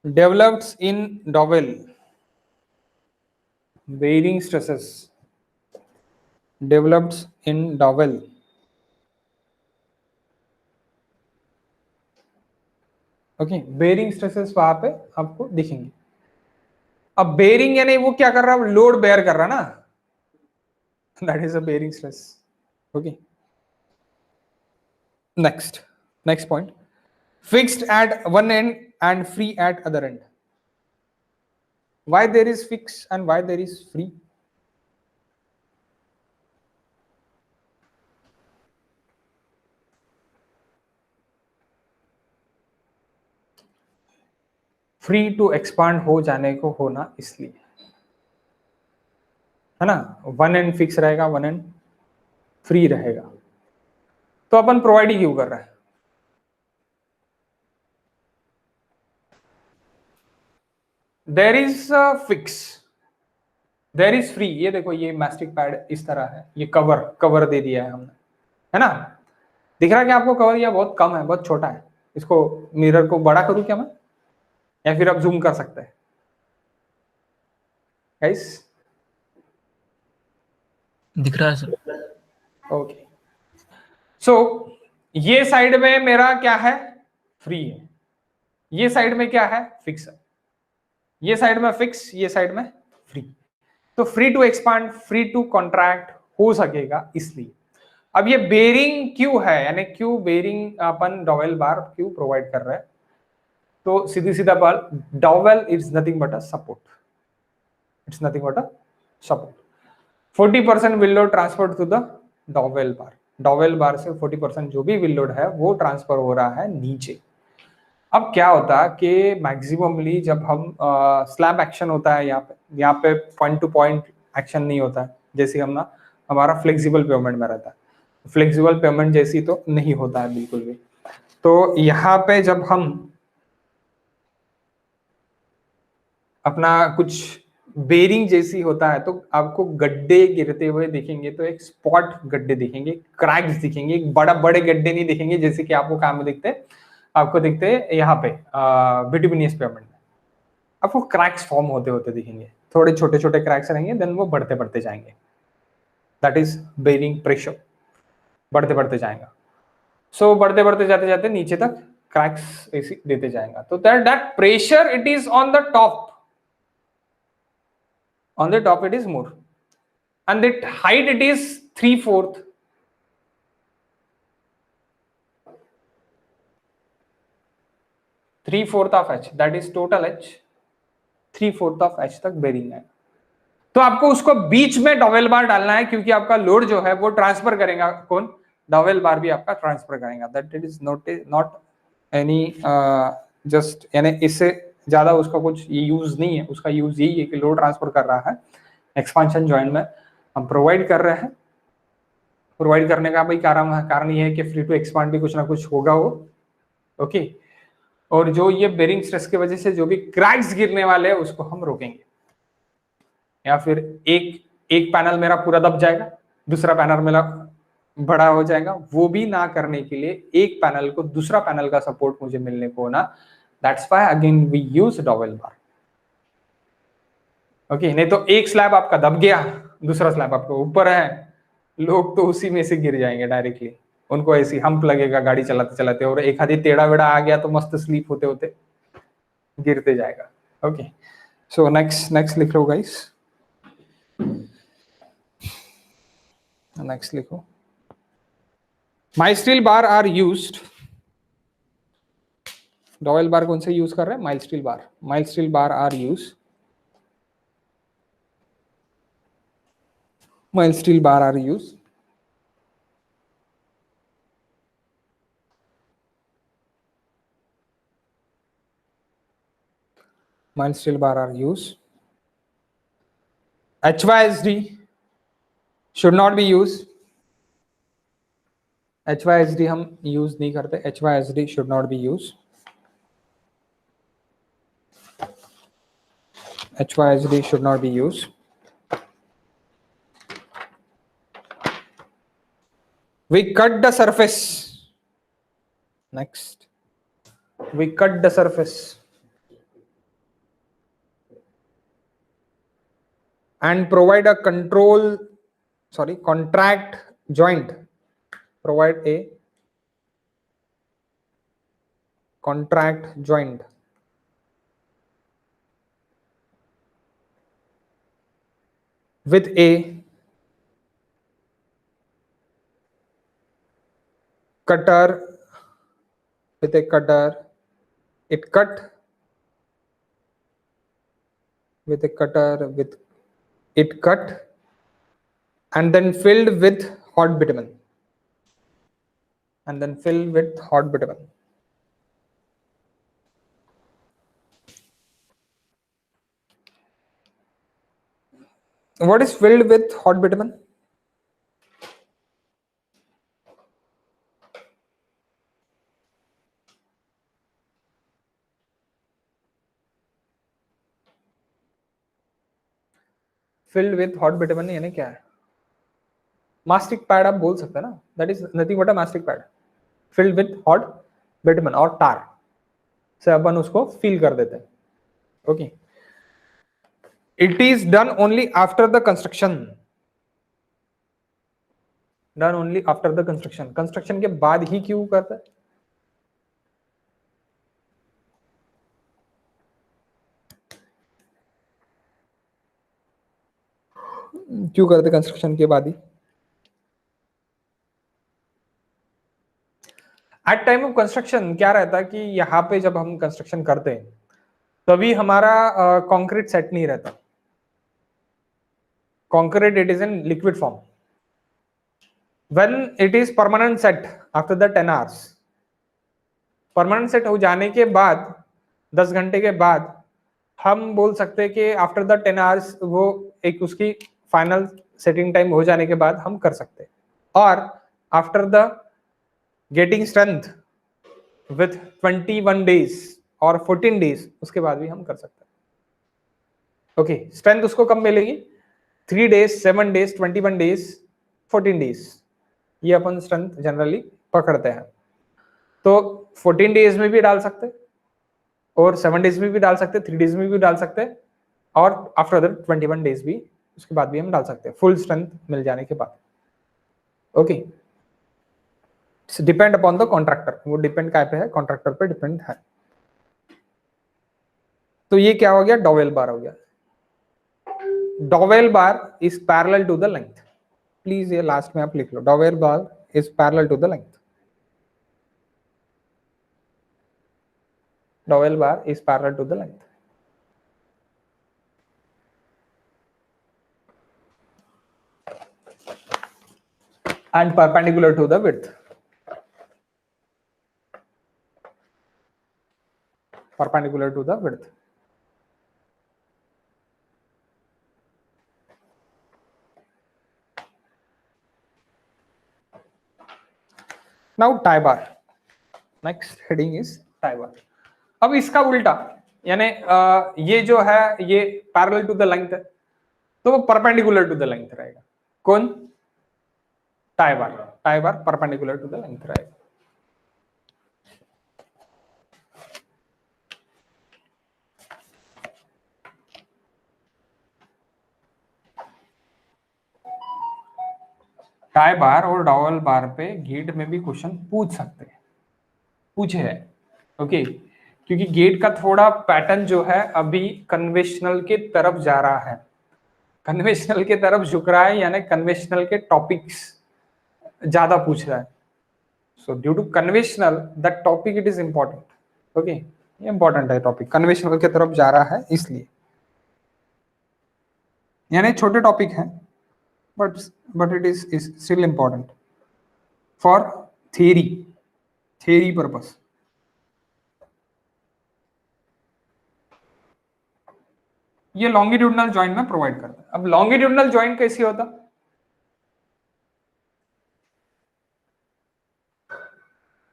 developed in dowel. Bearing stresses developed in dowel. Okay, bearing stresses वहां पे आपको दिखेंगे. अब बेरिंग यानी वो क्या कर रहा है, लोड बेयर कर रहा है ना, that is a bearing stress. Okay, next point, fixed at one end and free at other end. Why there is fixed and why there is free? Free to expand हो जाने को होना इसलिए, है ना, वन एंड फिक्स रहेगा, one end free रहेगा, तो अपन प्रोवाइड ही क्यों कर रहे हैं? There is fix, there is free. ये देखो, ये मैस्टिक पैड इस तरह है, ये कवर कवर दे दिया है हमने, है ना। दिख रहा है कि आपको कवर? या बहुत कम है, बहुत छोटा है। इसको मिरर को बड़ा करूं क्या मैं, या फिर आप जूम कर सकते हैं गाइस? दिख रहा है सर। ओके, सो ये साइड में मेरा क्या है? फ्री है। ये साइड में क्या है? फिक्स है। ये साइड में फिक्स, ये साइड में फ्री। तो free to expand, free to contract हो सकेगा इसलिए। अब ये बेरिंग क्यों है, यानी क्यों बेरिंग अपन डॉवेल बार क्यों प्रोवाइड कर रहे हैं? तो सीधी सीधा बात, dowel is nothing but a support, it's nothing but a support. 40% will load transfer to the dowel bar, dowel bar से 40% जो भी विल लोड है वो ट्रांसफर हो रहा है नीचे। अब क्या होता है कि मैक्सिममली जब हम स्लैब एक्शन होता है यहाँ पे पॉइंट टू पॉइंट एक्शन नहीं होता है, जैसे हम ना हमारा फ्लेक्सिबल पेमेंट में रहता है, फ्लेक्सिबल पेमेंट जैसी तो नहीं होता है बिल्कुल भी। तो यहाँ पे जब हम अपना कुछ बेरिंग जैसी होता है तो आपको गड्ढे गिरते हुए दिखेंगे, तो एक स्पॉट गड्ढे दिखेंगे, क्रैक्स दिखेंगे, एक बड़ा बड़े गड्ढे नहीं दिखेंगे जैसे कि आपको कहाँ में दिखते, आपको दिखते यहाँ पे बिटुमिनियस पेमेंट में आपको क्रैक्स फॉर्म होते होते दिखेंगे, थोड़े छोटे छोटे क्रैक्स रहेंगे, देन वो बढ़ते बढ़ते जाएंगे, दैट इज बेरिंग प्रेशर, बढ़ते बढ़ते जाएगा। सो बढ़ते बढ़ते जाते जाते नीचे तक क्रैक्स ऐसी देते जाएगा, तो that pressure it is on the top, on the top it is more, and the height it is 3/4, 3/4 of h, that is total h, 3/4 of h तक बेरिंग है। तो आपको उसको बीच में डॉवेल बार डालना है, क्योंकि आपका लोड जो है वो ट्रांसफर करेगा कौन? डॉवेल बार भी आपका ट्रांसफर करेगा, that it is not any just, यानी इससे ज्यादा उसका कुछ ये यूज नहीं है। उसका यूज यही है कि लोड ट्रांसफर कर रहा है, एक्सपांशन जॉइंट में हम प्रोवाइड कर रहे हैं। प्रोवाइड करने का भाई कारण ये है कि फ्री टू एक्सपांड भी कुछ ना कुछ होगा वो, ओके। और जो ये बेरिंग स्ट्रेस की वजह से जो भी क्रैक्स गिरने वाले हैं उसको हम रोकेंगे, या फिर एक एक पैनल मेरा पूरा दब जाएगा, दूसरा पैनल मेरा बड़ा हो जाएगा, वो भी ना करने के लिए एक पैनल को दूसरा पैनल का सपोर्ट मुझे मिलने को ना, that's why again we use dowel bar, okay. नहीं तो एक स्लैब आपका दब गया, दूसरा स्लैब आपका ऊपर है, लोग तो उसी में से गिर जाएंगे डायरेक्टली, उनको ऐसी हम्प लगेगा गाड़ी चलाते चलाते, और एक आधी टेढ़ा वेड़ा आ गया तो मस्त स्लीप होते होते गिरते जाएगा, ओके। सो नेक्स्ट लिख लो गाइस, नेक्स्ट लिखो। Mild steel bar are used, dowel bar कौन से यूज कर रहे हैं? Mild steel bar, mild steel bar are use, mild steel bar are use mild steel bar are used. HYSD should not be used. HYSD हम use नहीं करते, HYSD should not be used. HYSD should not be used. We cut the surface. Next, we cut the surface and provide a contract joint. Provide a contract joint with a cutter with a cutter. It cut with a cutter with it cut and then filled with hot bitumen. And then filled with hot bitumen. What is filled with hot bitumen? Filled with hot bitumen यानी क्या है? Mastic pad आप बोल सकते हैं ना, that is nothing but a mastic pad filled with hot bitumen और tar से अपन उसको फील कर देते हैं. Okay, it is done only after the construction. Done only after the construction. Construction के बाद ही क्यों करता है? क्यों करते कंस्ट्रक्शन के बाद ही? एट टाइम ऑफ कंस्ट्रक्शन क्या रहता है कि यहाँ पे जब हम कंस्ट्रक्शन करते हैं तभी हमारा कंक्रीट सेट नहीं रहता. Concrete it is in liquid form. When it is permanent set after the 10 hours, permanent set हो जाने के बाद 10 घंटे के बाद हम बोल सकते हैं कि आफ्टर द 10 आवर्स वो एक उसकी फाइनल सेटिंग टाइम हो जाने के बाद हम कर सकते हैं. और after the getting strength with 21 days और 14 डेज उसके बाद भी हम कर सकते हैं. ओके, स्ट्रेंथ उसको कब मिलेगी? 3 डेज, 7 डेज, 21 डेज, 14 डेज, ये अपन स्ट्रेंथ जनरली पकड़ते हैं. तो 14 डेज में भी डाल सकते और 7 डेज में भी डाल सकते, 3 डेज में भी डाल सकते और आफ्टर दैट 21 डेज भी उसके बाद भी हम डाल सकते हैं फुल स्ट्रेंथ मिल जाने के बाद. Okay, depend upon the contractor. वो डिपेंड काय पे है? कॉन्ट्रैक्टर पे डिपेंड है. तो ये क्या हो गया? डॉवेल बार हो गया. Dowel bar is parallel to the length. Please ये लास्ट में आप लिख लो, dowel bar is parallel to the length. Dowel bar is parallel to the length. And perpendicular to the width. Perpendicular to the width. Now tie bar. Next heading is tie bar. अब इसका उल्टा, यानी ये जो है ये parallel to the length है तो वो परपेंडिकुलर टू द लेंथ रहेगा. कौन? Tie bar. Tie bar perpendicular to the length रहेगा. टाई बार और डॉवेल बार पे गेट में भी क्वेश्चन पूछ सकते हैं, पूछे है. ओके, क्योंकि गेट का थोड़ा पैटर्न जो है अभी कन्वेंशनल के तरफ जा रहा है, कन्वेंशनल के तरफ झुक रहा है, यानी कन्वेंशनल के टॉपिक्स ज्यादा पूछ रहा है. So due to conventional that topic it is important. Okay, ये इंपॉर्टेंट है टॉपिक, कन्वेंशनल के तरफ जा रहा है इसलिए, यानी छोटे टॉपिक हैं but it is still important for theory purpose. ये लॉन्गिट्यूडनल जॉइंट में प्रोवाइड करता है. अब लॉन्गिट्यूडनल जॉइंट कैसे होता?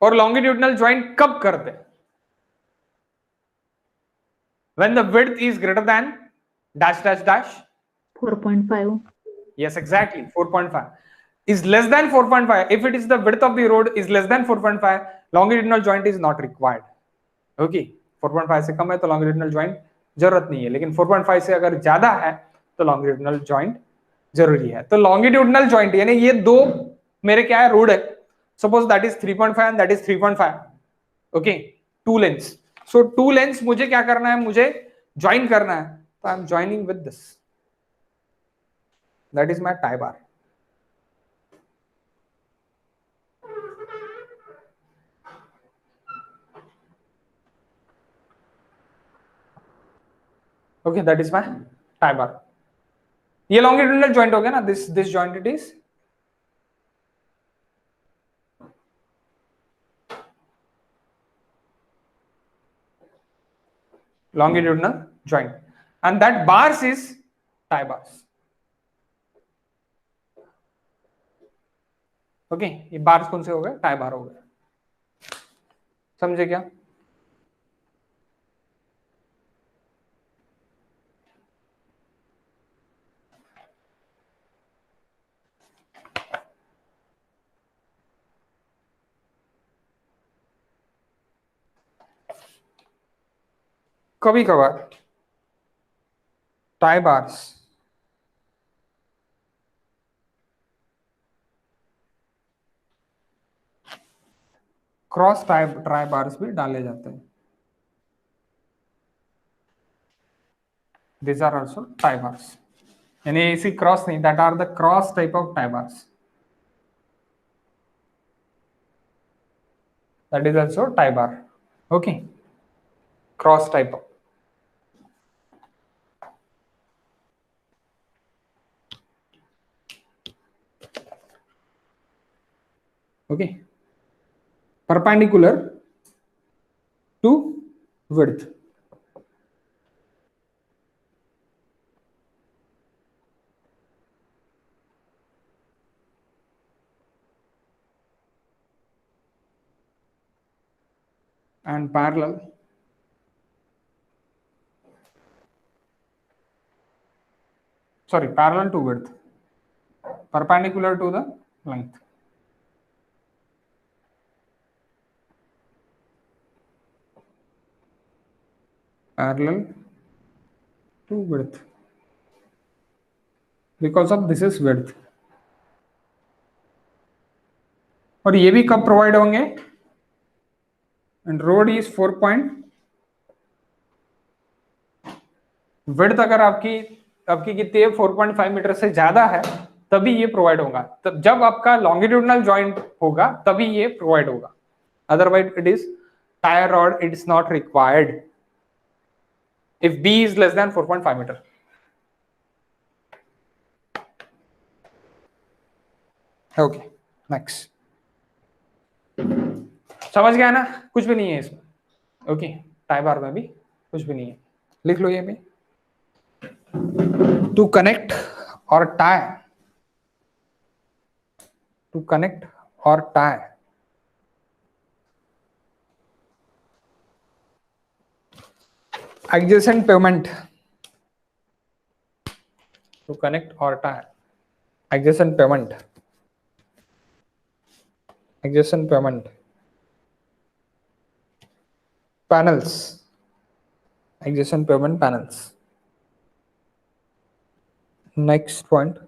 और लॉन्गिट्यूडनल जॉइंट कब करते हैं? When the width is greater than dash dash dash 4.5. Yes, exactly 4.5 is less than 4.5. If it is the width of the road is less than 4.5, longitudinal joint is not required. Okay, 4.5 से कम है तो longitudinal joint जरूरत नहीं है, लेकिन 4.5 से अगर ज्यादा है तो longitudinal joint जरूरी है. तो longitudinal joint यानी ये दो मेरे क्या है? रोड है. Suppose that is 3.5 and that is 3.5. Okay, two lengths. So two lengths मुझे क्या करना है? मुझे join करना है. तो I am joining with this. That is my tie bar. Okay, that is my tie bar. ये longitudinal joint हो गया ना, this joint it is longitudinal joint, and that bars is tie bars. Okay, ये bars कौन से हो गए? Tie bar हो गए. समझे क्या? कभी कभार tie bars cross try bars भी डाले जाते हैं. These are also tie bars. यानी ऐसी क्रॉस नहीं, that are the cross type of tie bars. That is also tie bar. Okay, cross type of. Okay, perpendicular to width. And parallel to width, perpendicular to the length. Parallel to width, because of this is width. और ये भी कब provide होंगे? And road is 4 point. Width अगर आपकी कितनी है? 4.5 metre से ज्यादा है तभी ये प्रोवाइड होगा. तब जब आपका लॉन्गिट्यूडनल जॉइंट होगा तभी ये प्रोवाइड होगा. Otherwise it is tyre rod, it is not required if B is less than 4.5 meter. Okay, next. समझ गया ना? कुछ भी नहीं है इसमें. ओके, टाई बार में भी कुछ भी नहीं है. लिख लो ये भी. टू कनेक्ट और टाई, टू कनेक्ट और tie adjacent pavement, to connect or tie adjacent pavement, panels, adjacent pavement panels. Next point,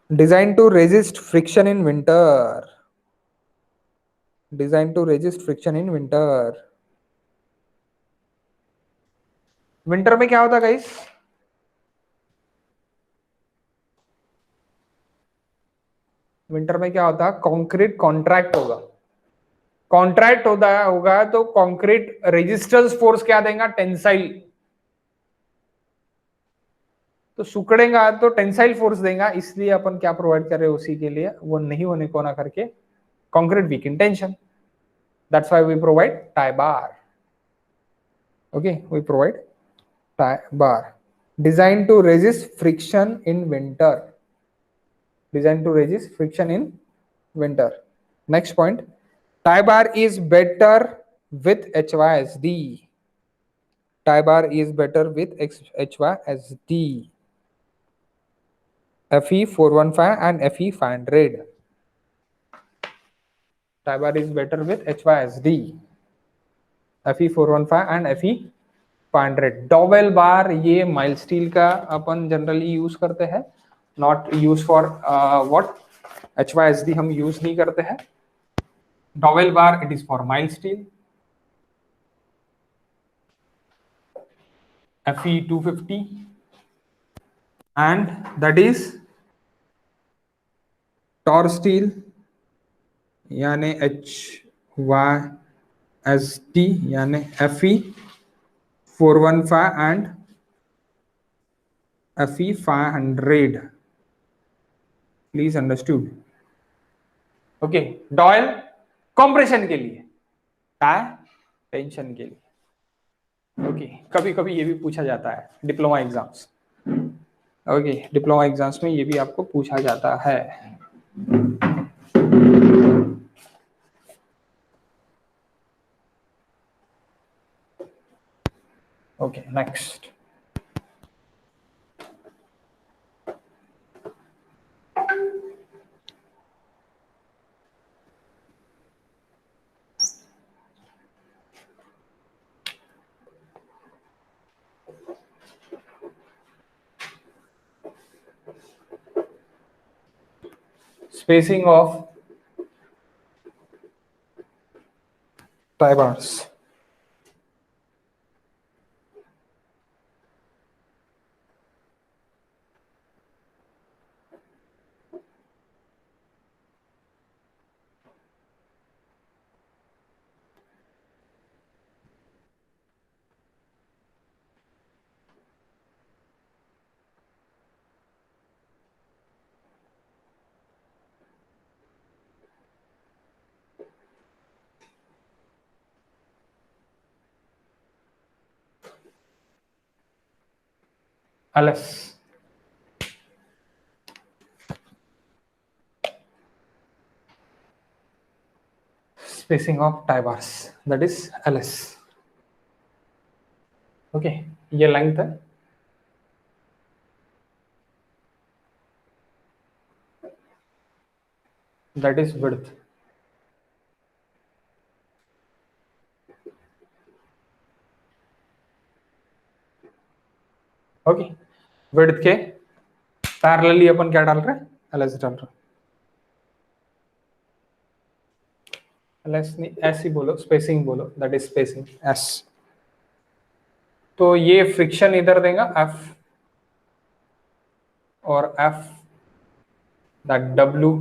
designed to resist friction in winter. Designed to resist friction in winter. Winter में क्या होता है guys? Winter में क्या होता है? Concrete contract होगा. Contract होगा तो कंक्रीट रेजिस्टेंस फोर्स क्या देगा? टेंसाइल. तो सुकड़ेगा तो टेंसाइल फोर्स देगा. इसलिए अपन क्या प्रोवाइड कर रहे हैं उसी के लिए, वो नहीं होने को ना करके concrete weak in tension. That's why we provide tie bar. Okay, we provide tie bar designed to resist friction in winter. Designed to resist friction in winter. Next point, tie bar is better with HYSD. Tie bar is better with HYSD. FE 415 and FE 500. Tie bar is better with HYSD. FE 415 and FE 500. Dowel bar ये mild steel का अपन generally use करते हैं. Not use for what HYSD हम use नहीं करते हैं. Dowel bar it is for mild steel. FE 250 and that is tor steel यानी HYSD यानी FE 415 and FE 500. Please understood. Okay, dowel compression के लिए, काय टेंशन के लिए. ओके, कभी कभी ये भी पूछा जाता है diploma exams. Okay, diploma exams में ये भी आपको पूछा जाता है. Okay, next. Spacing of tie bars. LS. Spacing of tie bars, that is LS. Okay, ये लेंथ है. That is width. Okay, width के पैरेलली अपन क्या डाल रहे हैं, एलएस डाल रहे हैं. एलएस नहीं, एस ही बोलो, स्पेसिंग बोलो, दैट इज स्पेसिंग एस. तो ये फ्रिक्शन इधर देगा एफ, और F, that W,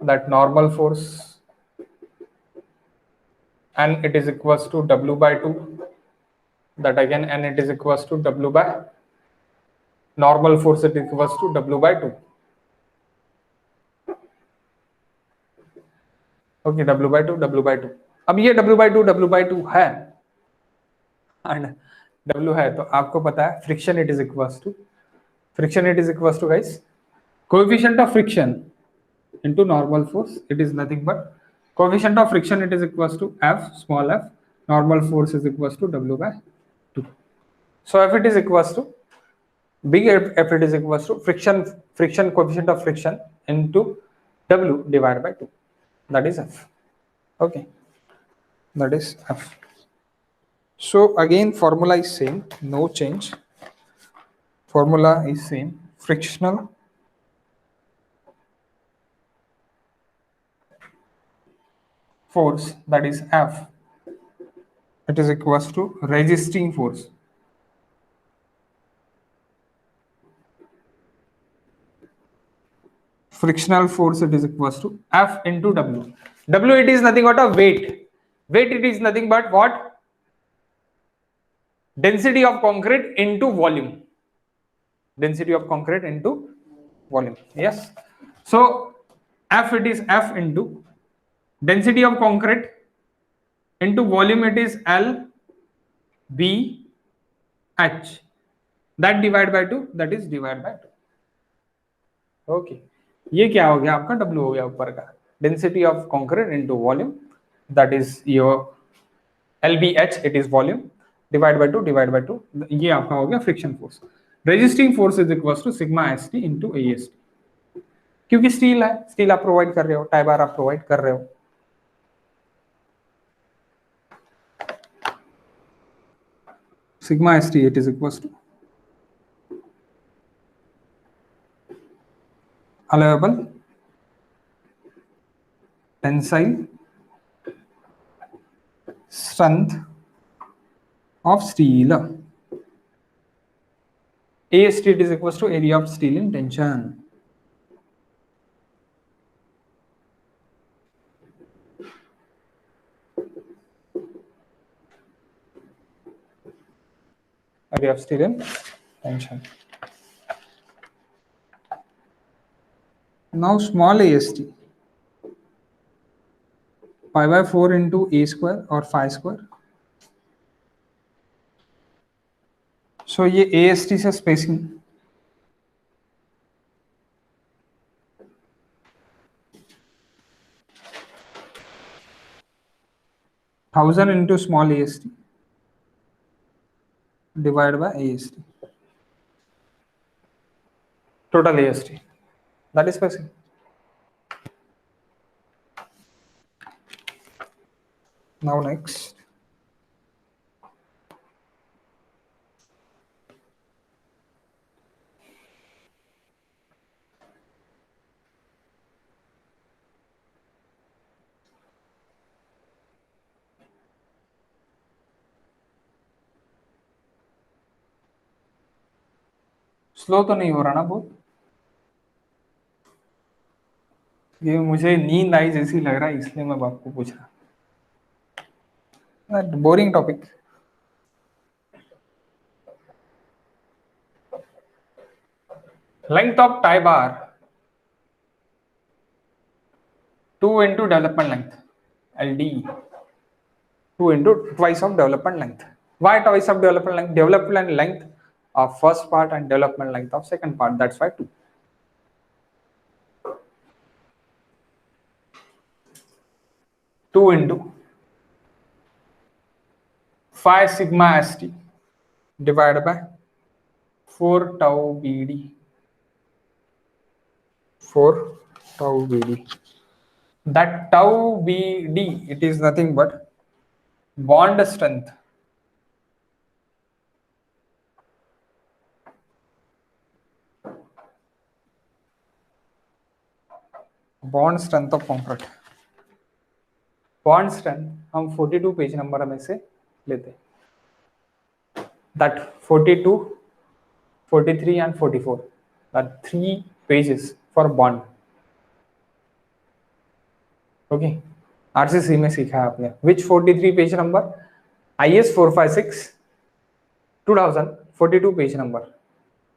that normal force, and it is equals to W by 2, that again and it is equals to W by normal force, it is equals to W by 2. Okay, W by 2, W by 2. अब ये W by 2, W by 2 है and W है, तो आपको पता है friction it is equals to, friction it is equals to guys coefficient of friction into normal force, it is nothing but coefficient of friction, it is equals to F, small f, normal force is equals to W by 2. So if it is equals to big F, it is equals to friction coefficient of friction into W divided by 2, that is F. Okay, that is F. So again formula is same, no change. Formula is same, frictional force, that is F, it is equals to resisting force. Frictional force, it is equals to F into W. W, it is nothing but a weight. Weight, it is nothing but what? Density of concrete into volume. Density of concrete into volume. Yes. So F, it is F into density of concrete into volume, it is L B H. That divide by 2, that is divide by 2. Okay. ये क्या हो गया आपका, W हो गया ऊपर का, density of concrete into volume, that is your LBH, it is volume, divide by 2, divide by 2, ये आपका हो गया friction force. Resisting force is equals to sigma ST into AST, क्योंकि स्टील है, स्टील आप प्रोवाइड कर रहे हो, टाई बार आप प्रोवाइड कर रहे हो. Sigma ST, it is equals to allowable tensile strength of steel. AST, it is equals to area of steel in tension. We are still in tension. Now small AST, pi by 4 into a square or phi square. So ये AST से spacing, thousand into small AST divided by AST, total AST, that is spacing. Now next, slow तो नहीं हो रहा ना बहुत? ये मुझे नींद आई जैसी लग रहा है, इसलिए मैं आपको पूछ रहा. Boring topic. Length of tie bar 2 into development length, LD, 2 into twice of development length. Why twice of development length? Development length of first part and development length of second part, that's why 2. Two into phi sigma st divided by 4 tau BD. 4 tau BD. That tau BD, it is nothing but bond strength. Bond strength of concrete. Bond strength हम 42 page number में से लेते हैं. That 42, 43 and 44, that 3 pages for bond. Okay, RCC में सीखा है आपने. Which 43 page number? IS 456 2000, 42 page number.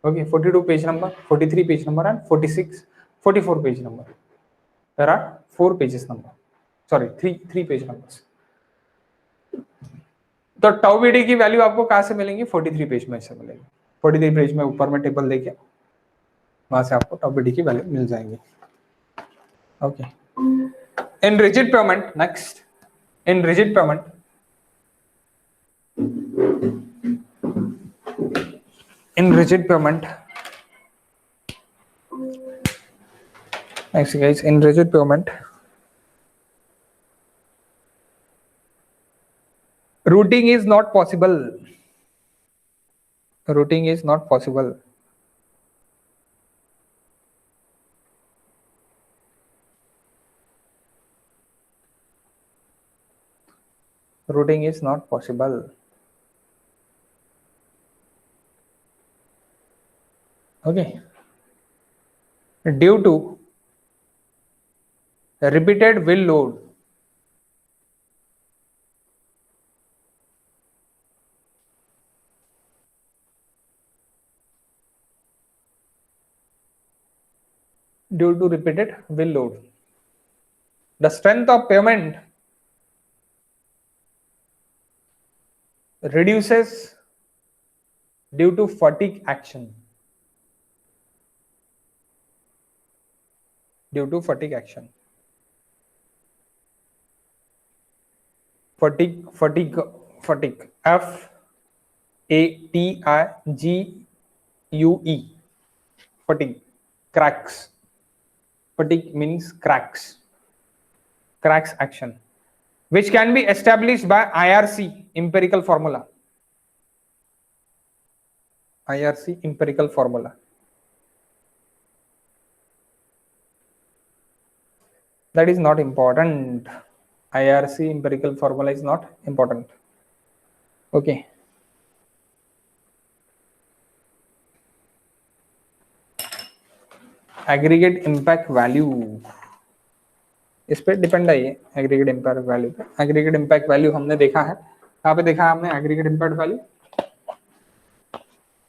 Okay, 42 page number, 43 page number and 46, 44 page number. There are 4 pages number. Sorry, 3 page numbers. तो tau BD की value आपको कहां से मिलेंगी? 43 पेज में से मिलेगी. 43 पेज में ऊपर में टेबल देखिए, वहां से आपको टाउ बीडी की वैल्यू मिल जाएंगी. Okay. In rigid payment, next, in rigid payment, in rigid payment, next guys, in rigid payment, routing is not possible. Routing is not possible. Routing is not possible. Okay. Due to repeated will load, due to repeated will load, the strength of pavement reduces due to fatigue action. Due to fatigue action. Fatigue. FATIGUE. Fatigue. Cracks. Fatigue means cracks. Cracks action, which can be established by IRC empirical formula. IRC empirical formula. That is not important. IRC empirical formula is not important. Okay. Aggregate impact value, इस पे depend है ये aggregate impact value पे. Aggregate impact value हमने देखा है, कहाँ पे देखा है हमने एग्रीगेट इम्पैक्ट वैल्यू?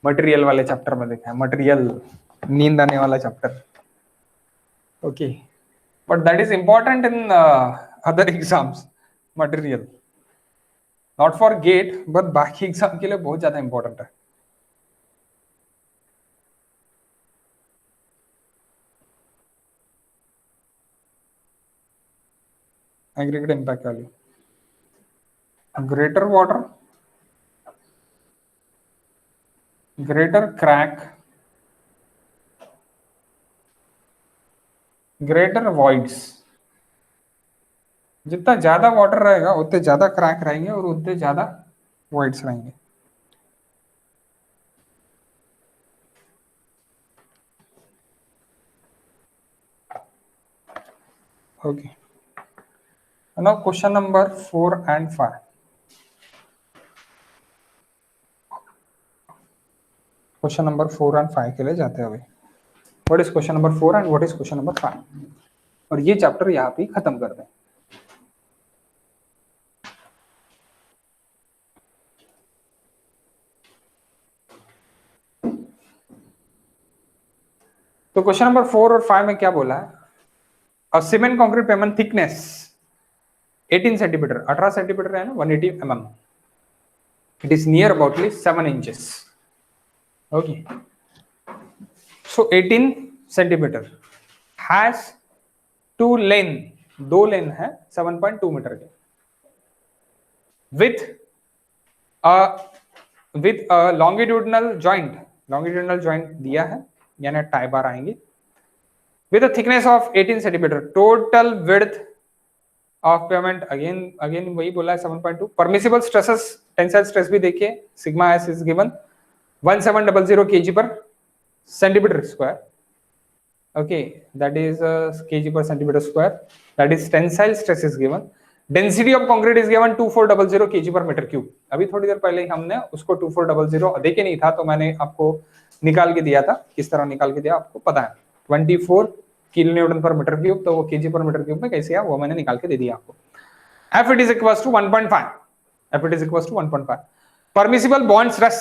मटेरियल वाले चैप्टर में देखा है, मटेरियल, नींद आने वाला chapter. Okay, but that is important in other exams, material, not for get but बाकी एग्जाम के लिए बहुत ज्यादा इंपॉर्टेंट है। aggregate impact value, greater water, greater crack, greater voids। जितना ज्यादा वाटर रहेगा उतने ज्यादा क्रैक रहेंगे और उतने ज्यादा voids रहेंगे। Okay, now question number 4 and 5। Question number 4 and 5 के लिए जाते हैं अभी। What is question number 4 and what is question number 5, और ये चैप्टर यहाँ पे खत्म कर दें। तो क्वेश्चन नंबर 4 और 5 में क्या बोला है? A cement concrete pavement thickness 18 centimeter, 18 centimeter है ना, 180 mm, it is near aboutly 7 inches। Okay, so 18 centimeter has two lane, दो लेन है 7.2 मीटर के, विथ लॉन्गिट्यूडनल जॉइंट दिया है, यानी टाई बार आएंगे, with a thickness of 18 centimeter, total width of pavement again वही बोला है 7.2। permissible stresses, tensile stress भी देखिए, sigma s is given 1700 kg per centimeter square। okay, that is kg per centimeter square, that is tensile stress is given। density of concrete is given 2400 kg per meter cube। अभी थोड़ी देर पहले हमने उसको 2400 देखे नहीं था, तो मैंने आपको निकाल के दिया था, किस तरह निकाल के दिया आपको पता है, 24 kilo newton per metre cube, तो वो केजी पर मीटर क्यूब में कैसे है वो मैंने निकाल के दे दिया आपको। F it is equals to 1.5, F it is equals to 1.5। permissible bond stress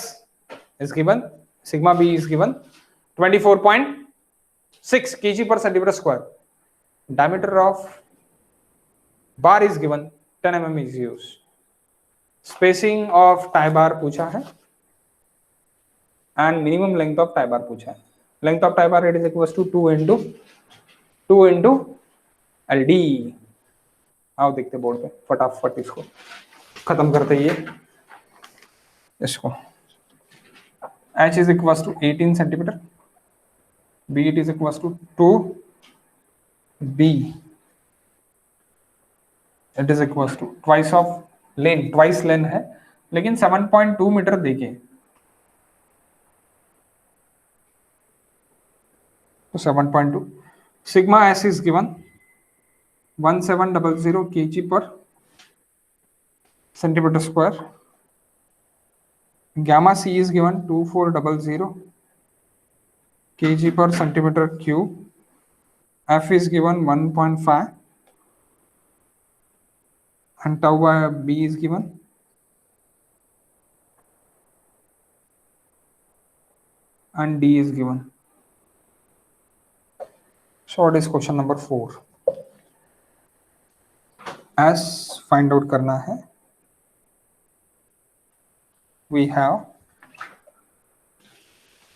is given, sigma b is given 24.6 kg per centimeter square, diameter of bar is given 10 mm is used, spacing of tie bar पूछा है, and minimum length of tie bar पूछा है। length of tie bar it is equals to 2 into LD। आओ देखते board पे, फटाफट इसको खत्म करते ये इसको। H is equals to 18 centimetre, B it is equals to 2, B it is equals to twice of lane, twice lane है, लेकिन 7.2 मीटर देखिए, तो 7.2। sigma s is given 1700 kg per centimeter square, gamma c is given 2400 kg per centimeter cube, f is given 1.5 and tau by b is given, and d is given। So what is question number 4? As find out करना है, we have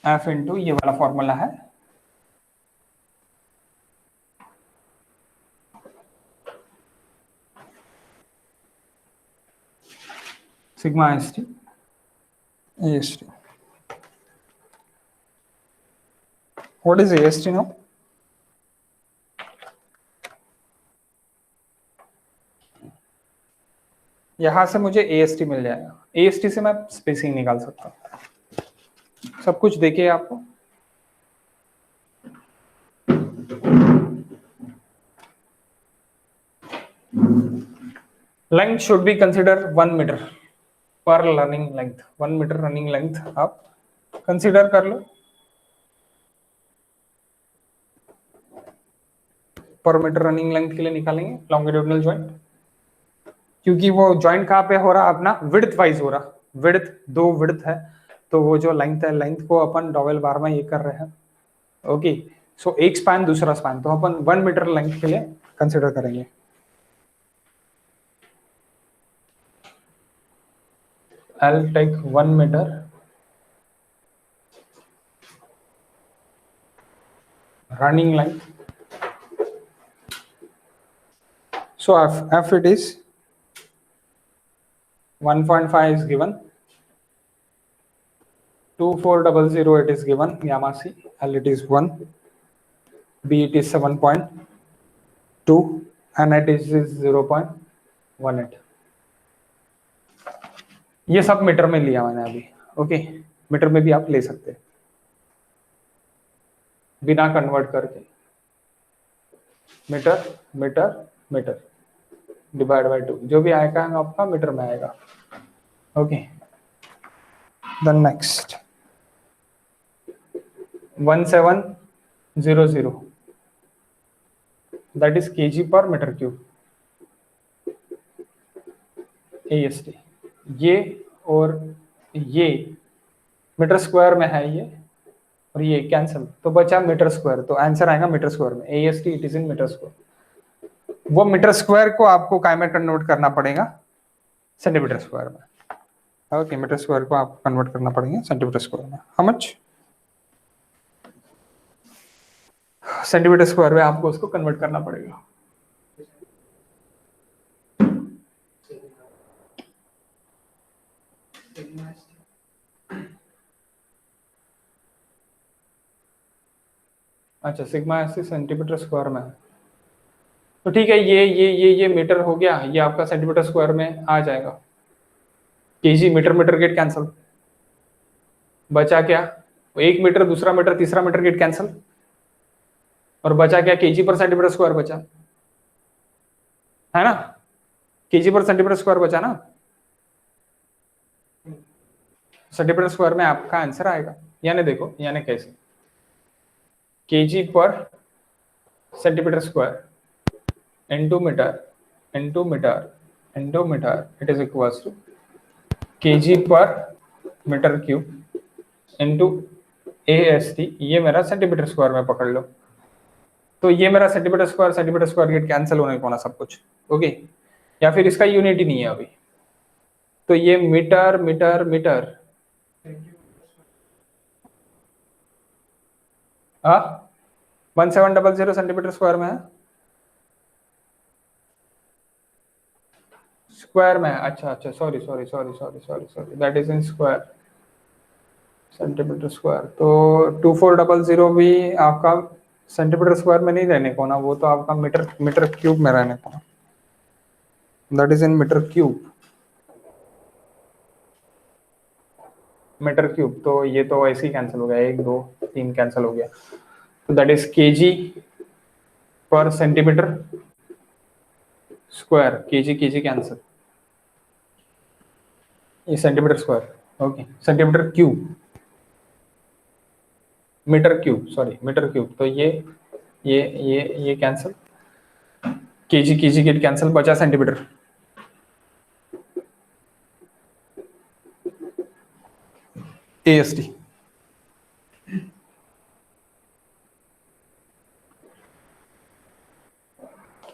F into ये वाला formula है, sigma S T AST। What is AST now? यहां से मुझे AST मिल जाएगा, AST से मैं स्पेसिंग निकाल सकता हूं, सब कुछ देखिए आपको। Length should be consider 1 meter per running length, 1 meter running length आप कंसिडर कर लो पर मीटर रनिंग लेंथ के लिए निकालेंगे लॉन्गिट्यूडनल जॉइंट, क्योंकि वो जॉइंट कहाँ पे हो रहा है अपना, विड्थ वाइज हो रहा, विड्थ 2 विड्थ है, तो वो जो लेंथ है, लेंथ को अपन डॉवेल बार में ये कर रहे हैं। ओके, सो एक स्पैन दूसरा स्पैन, तो अपन 1 मीटर लेंथ के लिए कंसिडर करेंगे। I'll take 1 meter running length. So if it is 1.5 is given, 2400 it is given, gamma c, L it is 1, B it is 7.2 and it is 0.18। ये सब metre में लिया मैंने अभी। ओके, मीटर में भी आप ले सकते हैं बिना कन्वर्ट करके। Metre metre metre divide by 2, जो भी आएगा आपका मीटर में आएगा। Okay, then next 1700, that is kg per metre cube, AST। ये और ये मीटर स्क्वायर में है ये, और ये कैंसिल, तो बचा मीटर स्क्वायर, तो आंसर आएगा मीटर स्क्वायर में। AST it is in metre square. वो मीटर स्क्वायर को आपको काय में कन्वर्ट करना पड़ेगा? सेंटीमीटर स्क्वायर में। ओके, मीटर स्क्वायर को आपको कन्वर्ट करना पड़ेगा सेंटीमीटर स्क्वायर में। How much? सेंटीमीटर स्क्वायर में आपको उसको कन्वर्ट करना पड़ेगा। अच्छा, सिग्मा एस सेंटीमीटर स्क्वायर में है, तो ठीक है, ये मीटर हो गया, ये आपका सेंटीमीटर स्क्वायर में आ जाएगा। Kg, metre metre get cancel, बचा क्या? एक मीटर, दूसरा मीटर, तीसरा मीटर गेट कैंसल, और बचा क्या? केजी पर सेंटीमीटर स्क्वायर बचा, है ना? केजी पर सेंटीमीटर स्क्वायर बचा ना, सेंटीमीटर स्क्वायर में आपका आंसर आएगा। यानी देखो, यानी कैसे, kg per centimetre square into metre into metre into metre, it is equals to kg per metre cube into AST। ये मेरा सेंटीमीटर स्क्वायर में पकड़ लो, तो ये मेरा सेंटीमीटर स्क्वायर गेट कैंसिल होने को ना सब कुछ। ओके, या फिर इसका यूनिट ही नहीं है अभी, तो ये मीटर मीटर मीटर, हाँ 1700 सेंटीमीटर स्क्वायर में है, स्क्वायर में है। अच्छा, sorry, that is in square, centimetre square. तो 2400 भी आपका सेंटीमीटर स्क्वायर में नहीं रहने को ना, वो तो आपका मीटर क्यूब में रहने को ना, that is in metre cube, metre cube. तो ये तो ऐसे ही कैंसिल हो गया, 1 2 3 कैंसिल हो गया, तो that is kg per centimetre square, kg cancel, ये centimetre square. Okay, centimetre cube, metre cube, तो ये कैंसिल, केजी गेट कैंसिल, बचा सेंटीमीटर। AST,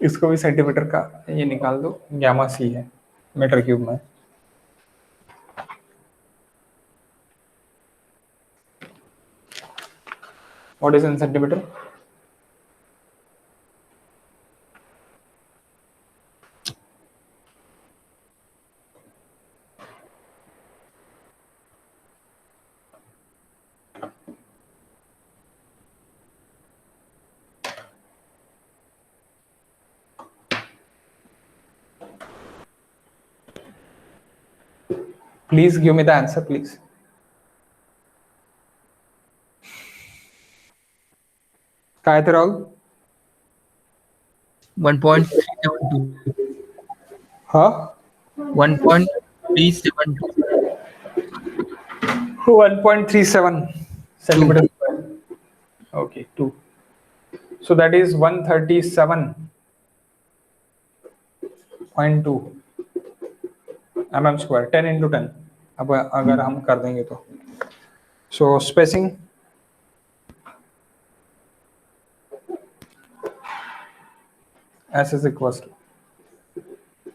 इसको भी सेंटीमीटर का ये निकाल दो, गामा सी है मीटर क्यूब में। What is in centimetre? Please give me the answer, please. काय थे राहुल? 1.372, हाँ 1.372, 1.37 centimeter square. Okay, 2. So that is 137.2 mm square, 10 into 10। अब अगर हम कर देंगे तो So spacing S is equals to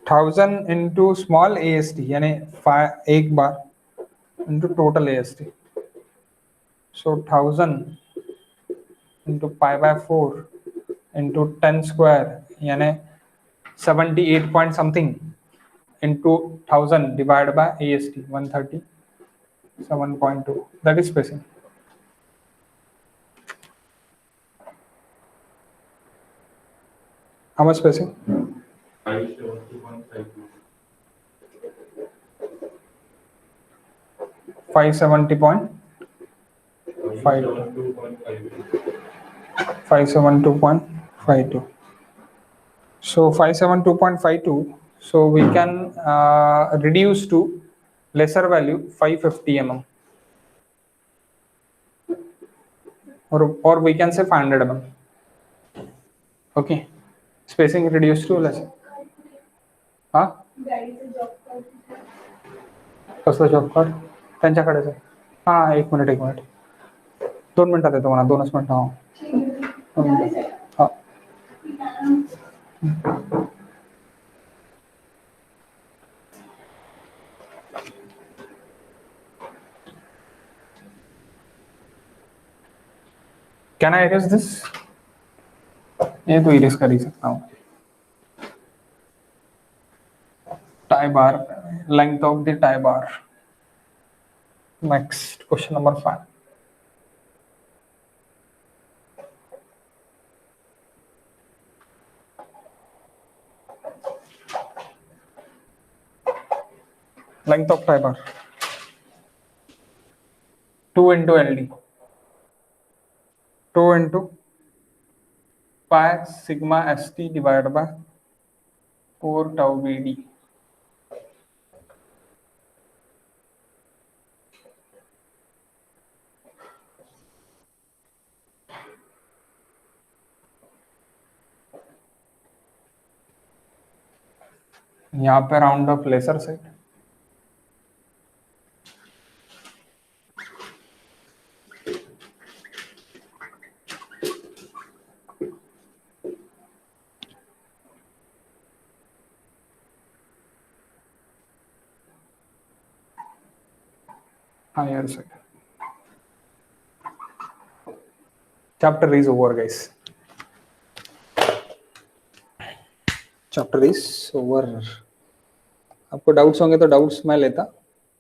1000 into small AST यानी 1 बार into total AST. So 1000 into pi by 4 into 10 square यानी 78 point something into 1000 divided by AST 137.2. That is spacing. How much spacing? 570.52. 572.52. So 572.52. So we can reduce to lesser value 550 mm, or we can say 500 mm. Okay, spacing reduced to lesser. हा कसलं job card त्यांच्याकडेच आहे. हा एक minute 2 मिनिटात येतो म्हणा 2च minute. हा 2 मिनिट. हा Can I erase this? ये तो erase कर ही सकता हूँ. Tie bar, length of the tie bar. Next, question number 5. Length of tie bar 2 into LD, 2 into pi sigma ST divided by 4 tau BD. यहाँ पे round of lesser side. higher side. Chapter is over, guys. Chapter is over. आपको doubts होंगे तो doubts मैं लेता.